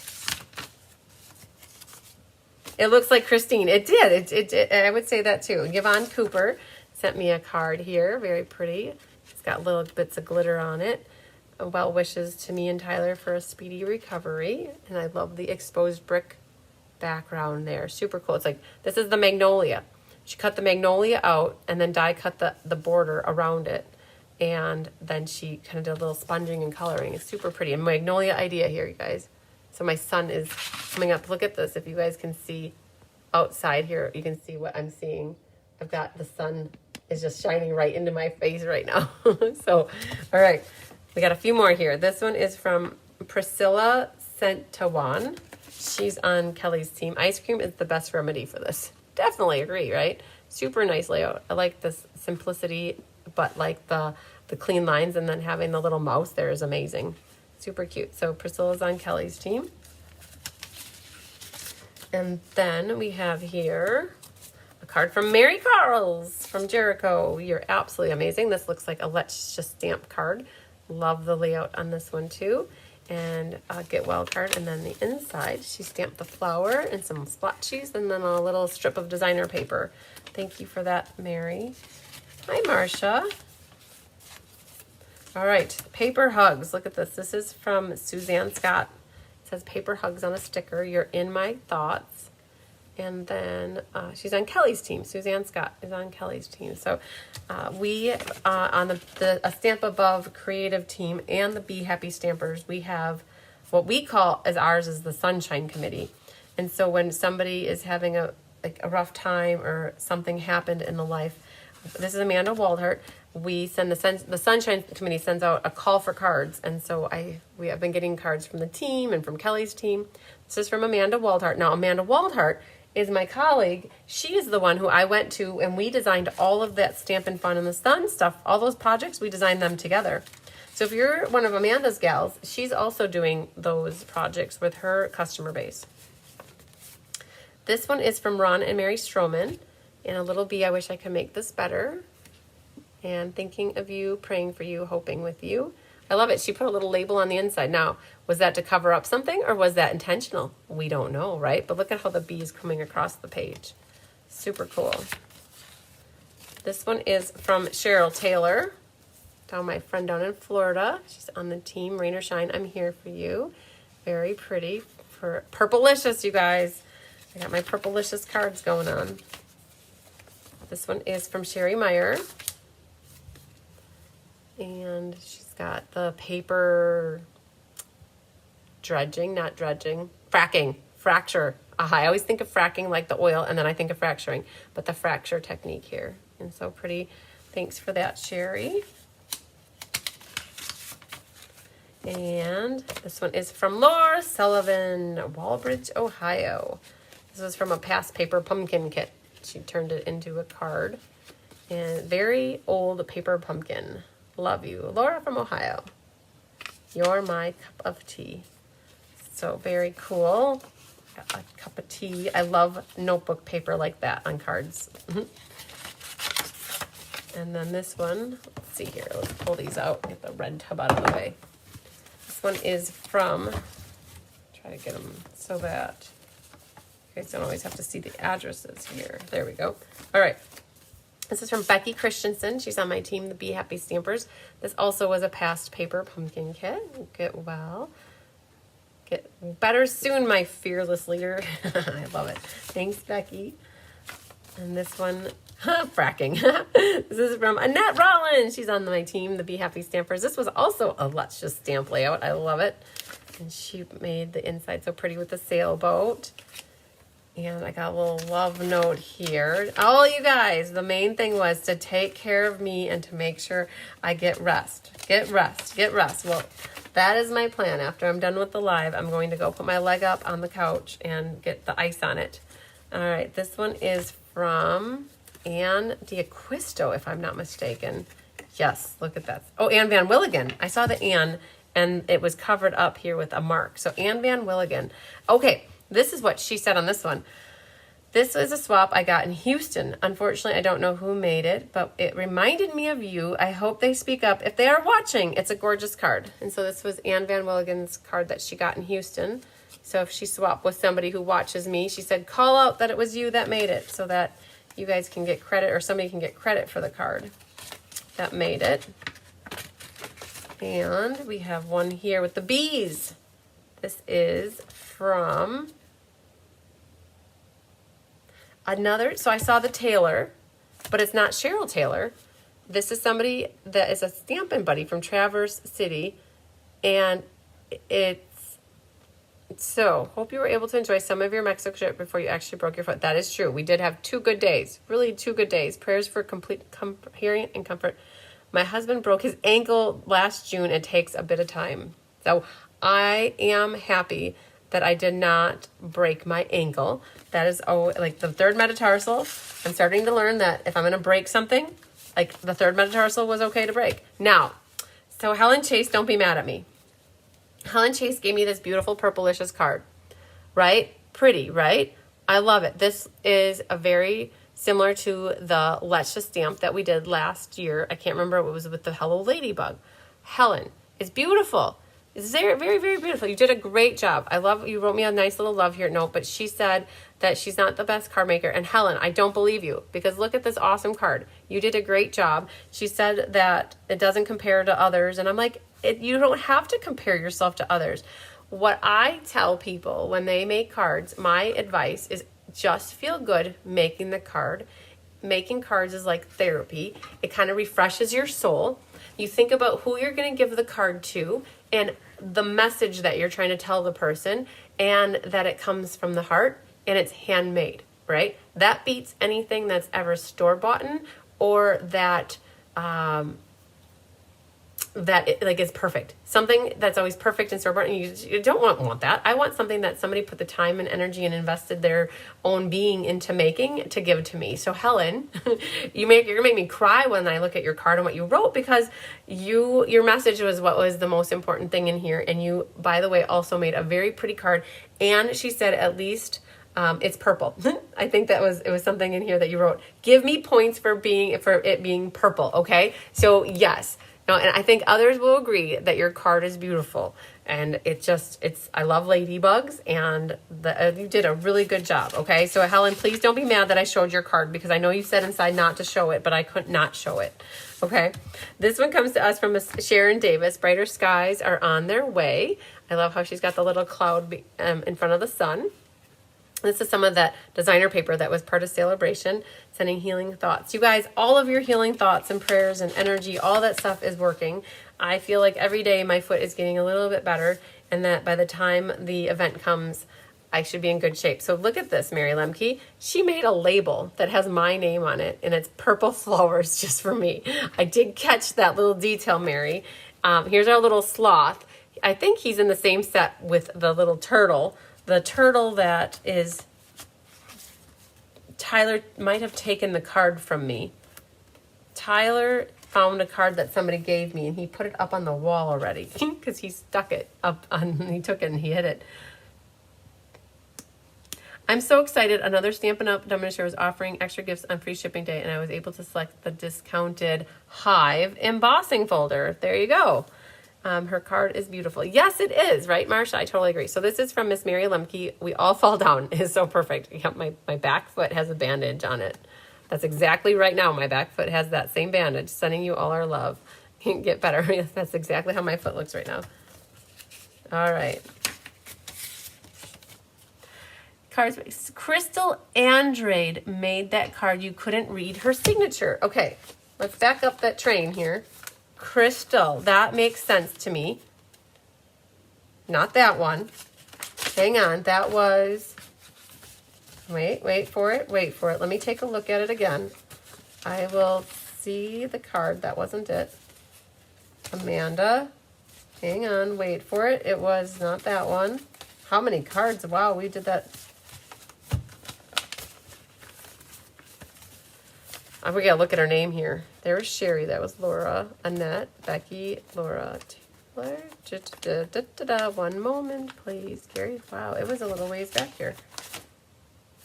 Speaker 1: It looks like Christine. It did. It I would say that too. Yvonne Cooper sent me a card here. Very pretty. It's got little bits of glitter on it. Well wishes to me and Tyler for a speedy recovery. And I love the exposed brick background there. Super cool. It's like, this is the magnolia. She cut the magnolia out and then die cut the border around it. And then she kind of did a little sponging and coloring. It's super pretty. A magnolia idea here, you guys. So my sun is coming up. Look at this. If you guys can see outside here, you can see what I'm seeing. I've got the sun is just shining right into my face right now. So, all right. We got a few more here. This one is from Priscilla Sentawan. She's on Kelly's team. Ice cream is the best remedy for this. Definitely agree, right? Super nice layout. I like this simplicity, but like the clean lines, and then having the little mouse there is amazing. Super cute. So Priscilla's on Kelly's team. And then we have here a card from Mary Carls from Jericho. You're absolutely amazing. This looks like a Let's Just Stamp card. Love the layout on this one too. And a Get Well card. And then the inside, she stamped the flower and some splotchies and then a little strip of designer paper. Thank you for that, Mary. Hi, Marcia. All right, paper hugs. Look at this. This is from Suzanne Scott. It says paper hugs on a sticker. You're in my thoughts. And then she's on Kelly's team. Suzanne Scott is on Kelly's team. So we, on a Stamp Above creative team and the Be Happy Stampers, we have what we call as ours is the Sunshine Committee. And so when somebody is having a rough time or something happened in the life, this is Amanda Waldhart. We send the Sunshine Committee sends out a call for cards, and so we have been getting cards from the team and from Kelly's team. This is from Amanda Waldhart. Now, Amanda Waldhart is my colleague. She is the one who I went to, and we designed all of that Stampin' Fun in the Sun stuff. All those projects, we designed them together. So if you're one of Amanda's gals, she's also doing those projects with her customer base. This one is from Ron and Mary Stroman. And a little bee, I wish I could make this better. And thinking of you, praying for you, hoping with you. I love it. She put a little label on the inside. Now, was that to cover up something or was that intentional? We don't know, right? But look at how the bee is coming across the page. Super cool. This one is from Cheryl Taylor, my friend down in Florida. She's on the team, rain or shine, I'm here for you. Very pretty. For Purplelicious, you guys. I got my Purplelicious cards going on. This one is from Sherry Meyer. And she's got the paper fracture. I always think of fracking like the oil, and then I think of fracturing, but the fracture technique here. And so pretty. Thanks for that, Sherry. And this one is from Laura Sullivan, Walbridge, Ohio. This was from a past paper pumpkin kit. She turned it into a card. And very old paper pumpkin. Love you. Laura from Ohio. You're my cup of tea. So very cool. Got a cup of tea. I love notebook paper like that on cards. And then this one, let's see here. Let's pull these out. Get the red tub out of the way. This one is from, try to get them so that you guys don't always have to see the addresses here. There we go. All right. This is from Becky Christensen. She's on my team, the Be Happy Stampers. This also was a past paper pumpkin kit. Get well. Get better soon, my fearless leader. I love it. Thanks, Becky. And this one, fracking. This is from Annette Rollins. She's on my team, the Be Happy Stampers. This was also a Let's Just Stamp layout. I love it. And she made the inside so pretty with the sailboat. And I got a little love note here. Oh, you guys, the main thing was to take care of me and to make sure I get rest. Get rest. Get rest. Well, that is my plan. After I'm done with the live, I'm going to go put my leg up on the couch and get the ice on it. All right, this one is from Anne D'Acquisto, if I'm not mistaken. Yes, look at that. Oh, Anne Van Willigen. I saw the Anne, and it was covered up here with a mark. So Anne Van Willigen. Okay, this is what she said on this one. This is a swap I got in Houston. Unfortunately, I don't know who made it, but it reminded me of you. I hope they speak up if they are watching. It's a gorgeous card. And so this was Anne Van Willigen's card that she got in Houston. So if she swapped with somebody who watches me, she said, call out that it was you that made it so that you guys can get credit, or somebody can get credit for the card that made it. And we have one here with the bees. This is from another, so I saw the Taylor, but it's not Cheryl Taylor. This is somebody that is a Stampin' Buddy from Traverse City, and it's, so hope you were able to enjoy some of your Mexico trip before you actually broke your foot. That is true. We did have 2 good days, really 2 good days. Prayers for complete hearing and comfort. My husband broke his ankle last June. It takes a bit of time. So I am happy that I did not break my ankle. That is like the 3rd metatarsal. I'm starting to learn that if I'm going to break something, like the 3rd metatarsal was okay to break. Now, so Helen Chase, don't be mad at me. Helen Chase gave me this beautiful Purplicious card, right? Pretty, right? I love it. This is a very similar to the Let's Just Stamp that we did last year. I can't remember, it was with the Hello Ladybug. Helen, it's beautiful. It's very, very, very beautiful. You did a great job. I love, you wrote me a nice little love here note, but she said that she's not the best card maker. And Helen, I don't believe you, because look at this awesome card. You did a great job. She said that it doesn't compare to others. And I'm like, you don't have to compare yourself to others. What I tell people when they make cards, my advice is just feel good making the card. Making cards is like therapy. It kind of refreshes your soul. You think about who you're going to give the card to and the message that you're trying to tell the person, and that it comes from the heart and it's handmade, right? That beats anything that's ever store-bought or that is perfect. Something that's always perfect and store-bought, and you don't want that. I want something that somebody put the time and energy and invested their own being into making to give to me. So Helen, you're gonna make me cry when I look at your card and what you wrote, because your message was what was the most important thing in here. And you, by the way, also made a very pretty card. And she said at least it's purple. I think it was something in here that you wrote. Give me points for it being purple. Okay, so yes. No, and I think others will agree that your card is beautiful, and I love ladybugs, and you did a really good job. Okay, so Helen, please don't be mad that I showed your card, because I know you said inside not to show it, but I could not show it. Okay, this one comes to us from Sharon Davis. Brighter skies are on their way. I love how she's got the little cloud in front of the sun. This is some of that designer paper that was part of sale-a-bration, sending healing thoughts. You guys, all of your healing thoughts and prayers and energy, all that stuff is working. I feel like every day my foot is getting a little bit better, and that by the time the event comes, I should be in good shape. So look at this, Mary Lemke. She made a label that has my name on it, and it's purple flowers just for me. I did catch that little detail, Mary. Here's our little sloth. I think he's in the same set with the little turtle. The turtle that is, Tyler might have taken the card from me. Tyler found a card that somebody gave me, and he put it up on the wall already because he stuck it up on, he took it and he hit it. I'm so excited. Another Stampin' Up! Demonstrator was offering extra gifts on free shipping day, and I was able to select the discounted Hive embossing folder. There you go. Her card is beautiful. Yes, it is, right, Marsha? I totally agree. So this is from Miss Mary Lemke. We all fall down. It is so perfect. Yep, my back foot has a bandage on it. That's exactly right now. My back foot has that same bandage. Sending you all our love. Get better. Yes, that's exactly how my foot looks right now. All right. Cards. Crystal Andrade made that card. You couldn't read her signature. Okay, let's back up that train here. Crystal, that makes sense to me. Not that one. Hang on, that was Wait for it. Wait for it. Let me take a look at it again. I will see the card. That wasn't it. Amanda. Hang on. Wait for it. It was not that one. How many cards? Wow, we did that. We gotta look at her name here. There was Sherry. That was Laura. Annette. Becky. Laura. Taylor. One moment, please. Gary. Wow, it was a little ways back here.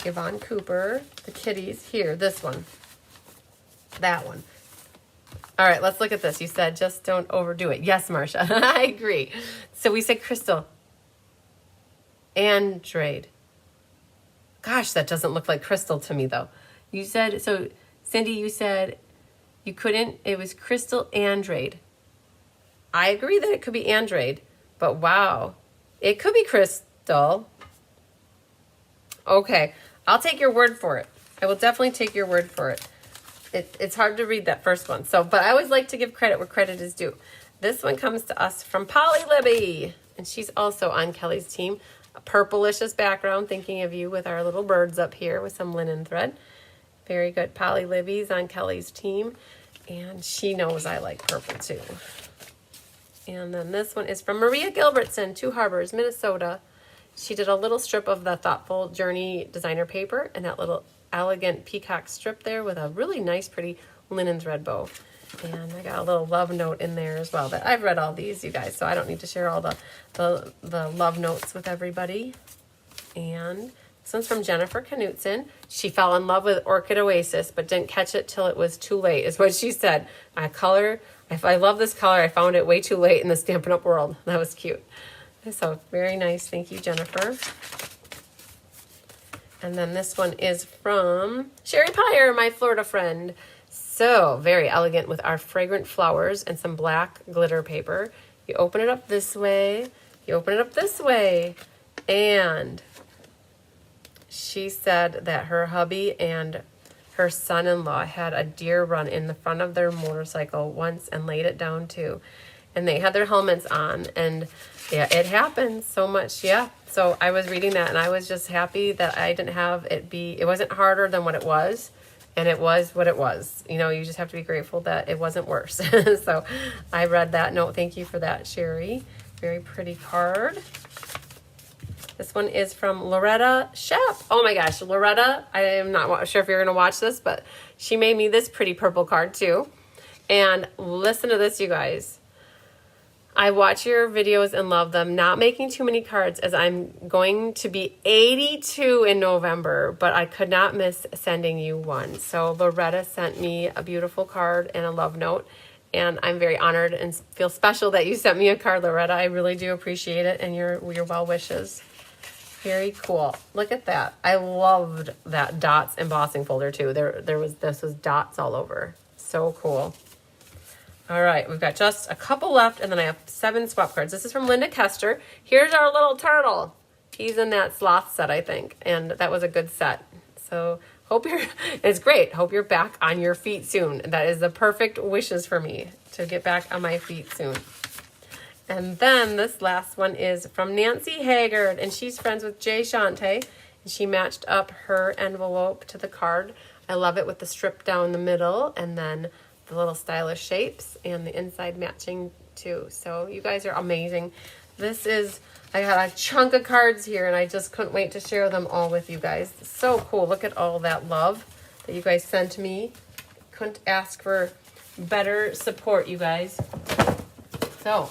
Speaker 1: Yvonne Cooper. The kitties. Here, this one. That one. All right, let's look at this. You said just don't overdo it. Yes, Marcia. I agree. So we said Crystal. Andrade. Gosh, that doesn't look like Crystal to me, though. You said, so Cindy, you said you couldn't, it was Crystal Andrade. I agree that it could be Andrade, but wow, it could be Crystal. Okay, I'll take your word for it. I will definitely take your word for it. It's hard to read that first one, so but I always like to give credit where credit is due. This one comes to us from Polly Libby, and she's also on Kelly's team. A purplicious background, thinking of you with our little birds up here with some linen thread. Very good. Polly Libby's on Kelly's team, and she knows I like purple too. And then this one is from Maria Gilbertson, Two Harbors, Minnesota. She did a little strip of the Thoughtful Journey designer paper and that little elegant peacock strip there with a really nice, pretty linen thread bow. And I got a little love note in there as well. That I've read all these, you guys, so I don't need to share all the love notes with everybody. And this one's from Jennifer Knutson. She fell in love with Orchid Oasis, but didn't catch it till it was too late, is what she said. I love this color. I found it way too late in the Stampin' Up! World. That was cute. So very nice. Thank you, Jennifer. And then this one is from Sherry Pyre, my Florida friend. So very elegant with our fragrant flowers and some black glitter paper. You open it up this way. You open it up this way. And she said that her hubby and her son-in-law had a deer run in the front of their motorcycle once and laid it down too. And they had their helmets on, and yeah, it happens so much. Yeah. So I was reading that and I was just happy that I didn't have it wasn't harder than what it was. And it was what it was. You know, you just have to be grateful that it wasn't worse. So I read that note. Thank you for that, Sherry. Very pretty card. This one is from Loretta Shep. Oh my gosh, Loretta, I am not sure if you're going to watch this, but she made me this pretty purple card too. And listen to this, you guys. I watch your videos and love them. Not making too many cards as I'm going to be 82 in November, but I could not miss sending you one. So Loretta sent me a beautiful card and a love note, and I'm very honored and feel special that you sent me a card, Loretta. I really do appreciate it and your well wishes. Very cool. Look at that. I loved that dots embossing folder too. This was dots all over. So cool. All right, we've got just a couple left, and then I have 7 swap cards. This is from Linda Kester. Here's our little turtle. He's in that sloth set, I think, and that was a good set. So it's great. Hope you're back on your feet soon. That is the perfect wishes for me, to get back on my feet soon. And then this last one is from Nancy Haggard, and she's friends with Jay Shante, and she matched up her envelope to the card. I love it with the strip down the middle, and then the little stylish shapes and the inside matching too. So you guys are amazing. I got a chunk of cards here and I just couldn't wait to share them all with you guys. So cool. Look at all that love that you guys sent me. Couldn't ask for better support, you guys. So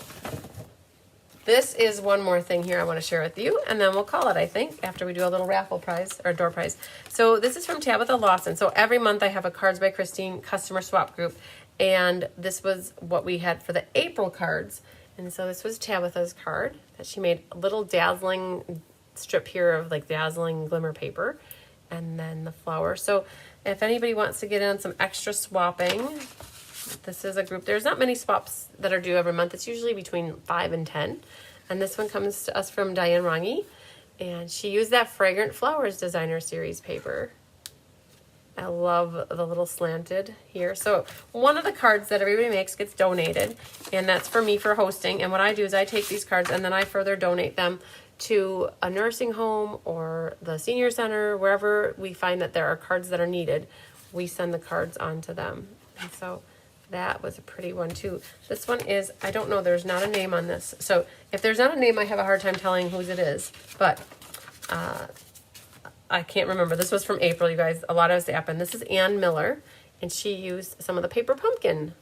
Speaker 1: this is one more thing here I want to share with you, and then we'll call it, I think, after we do a little raffle prize or door prize. So this is from Tabitha Lawson. So every month I have a Cards by Christine customer swap group, and this was what we had for the April cards. And so this was Tabitha's card that she made a little dazzling strip here of like dazzling glimmer paper, and then the flower. So if anybody wants to get in on some extra swapping, this is a group. There's not many swaps that are due every month. It's usually between 5 and 10. And this one comes to us from Diane Rangi. And she used that Fragrant Flowers Designer Series paper. I love the little slanted here. So one of the cards that everybody makes gets donated. And that's for me for hosting. And what I do is I take these cards and then I further donate them to a nursing home or the senior center, wherever we find that there are cards that are needed, we send the cards on to them. And so that was a pretty one too. This one is, I don't know, there's not a name on this. So if there's not a name, I have a hard time telling whose it is, but I can't remember. This was from April, you guys. A lot of us happened. This is Ann Miller, and she used some of the paper pumpkin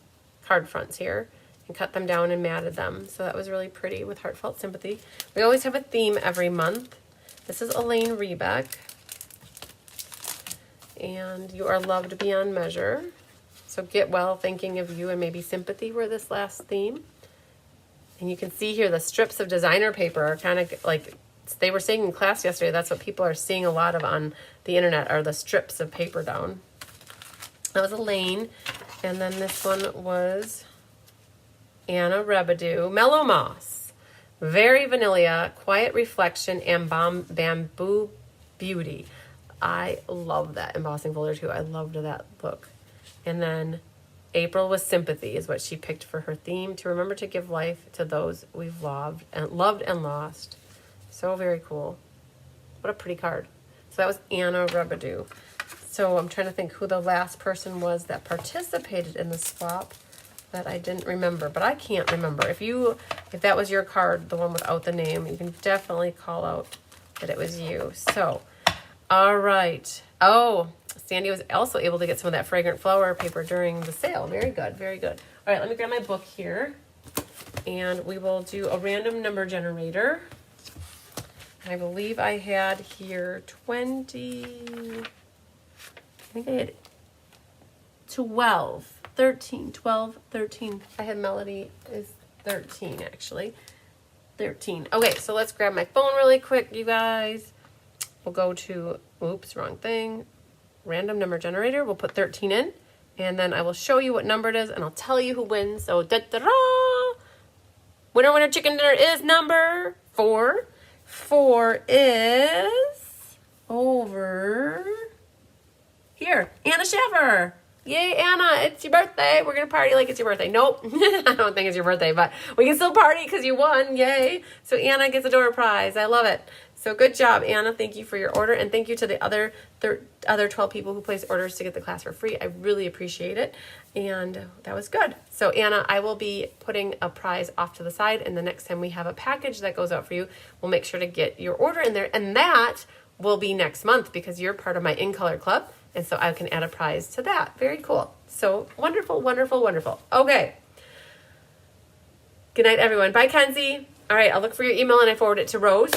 Speaker 1: card fronts here and cut them down and matted them. So that was really pretty with Heartfelt Sympathy. We always have a theme every month. This is Elaine Rebeck. And You Are Loved Beyond Measure. So Get Well, Thinking of You, and maybe Sympathy were this last theme. And you can see here the strips of designer paper are kind of like, they were saying in class yesterday, that's what people are seeing a lot of on the internet, are the strips of paper down. That was Elaine. And then this one was Anna Rebedu, Mellow Moss, Very Vanilla, Quiet Reflection, and Bamboo Beauty. I love that embossing folder too. I loved that look. And then April was Sympathy is what she picked for her theme, to remember to give life to those we've loved and lost. So very cool. What a pretty card. So that was Anna Rebedu. So I'm trying to think who the last person was that participated in the swap that I didn't remember, but I can't remember. If that was your card, the one without the name, you can definitely call out that it was you. So, all right. Oh, Sandy was also able to get some of that fragrant flower paper during the sale. Very good, very good. All right, let me grab my book here, and we will do a random number generator. I believe I had here 20, I think I had 12, 13, 12, 13. I had Melody is 13 actually. 13. Okay, so let's grab my phone really quick, you guys. We'll go to, oops, wrong thing. Random number generator. We'll put 13 in, and then I will show you what number it is, and I'll tell you who wins. So, da-da-da! Winner, winner, chicken dinner is number 4. 4 is over here. Anna Schaffer. Yay, Anna, it's your birthday. We're going to party like it's your birthday. Nope, I don't think it's your birthday, but we can still party because you won. Yay. So Anna gets a door prize. I love it. So good job, Anna. Thank you for your order, and thank you to the other 12 people who placed orders to get the class for free. I really appreciate it, and that was good. So Anna, I will be putting a prize off to the side, and the next time we have a package that goes out for you, we'll make sure to get your order in there, and that will be next month because you're part of my In Color Club, and so I can add a prize to that. Very cool. So wonderful, wonderful, wonderful. Okay. Good night, everyone. Bye, Kenzie. All right, I'll look for your email and I forward it to Rose.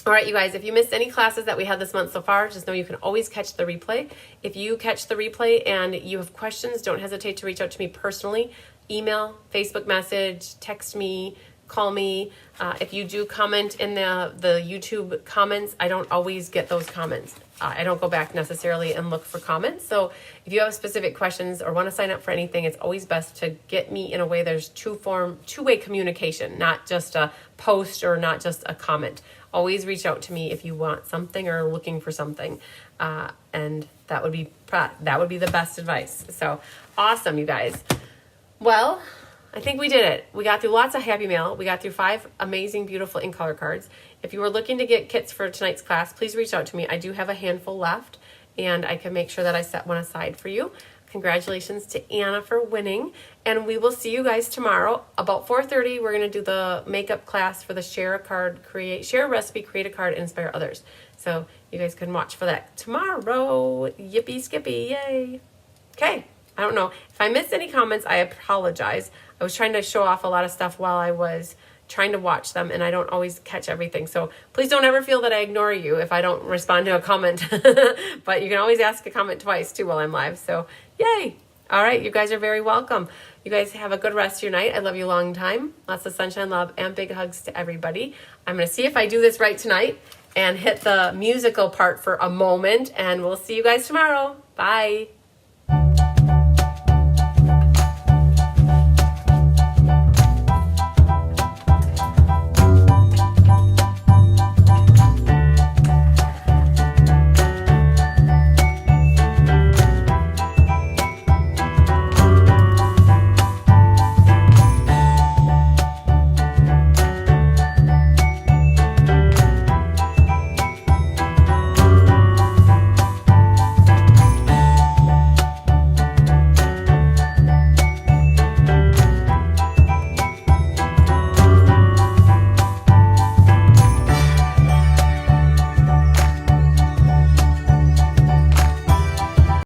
Speaker 1: All right, you guys, if you missed any classes that we had this month so far, just know you can always catch the replay. If you catch the replay and you have questions, don't hesitate to reach out to me personally. Email, Facebook message, text me, call me. If you do comment in the YouTube comments, I don't always get those comments. I don't go back necessarily and look for comments. So if you have specific questions or want to sign up for anything, it's always best to get me in a way there's two-way communication, not just a post or not just a comment. Always reach out to me if you want something or looking for something. And that would be the best advice. So awesome, you guys. Well, I think we did it. We got through lots of Happy Mail. We got through 5 amazing, beautiful In Color cards. If you were looking to get kits for tonight's class, please reach out to me. I do have a handful left, and I can make sure that I set one aside for you. Congratulations to Anna for winning, and we will see you guys tomorrow about 4:30. We're going to do the makeup class for the share a recipe, create a card, and inspire others. So you guys can watch for that tomorrow. Yippee skippy, yay. Okay, I don't know. If I missed any comments, I apologize. I was trying to show off a lot of stuff while I was trying to watch them, and I don't always catch everything. So please don't ever feel that I ignore you if I don't respond to a comment. But you can always ask a comment twice too while I'm live. So yay. All right, you guys are very welcome. You guys have a good rest of your night. I love you a long time. Lots of sunshine, love, and big hugs to everybody. I'm going to see if I do this right tonight and hit the musical part for a moment, and we'll see you guys tomorrow. Bye.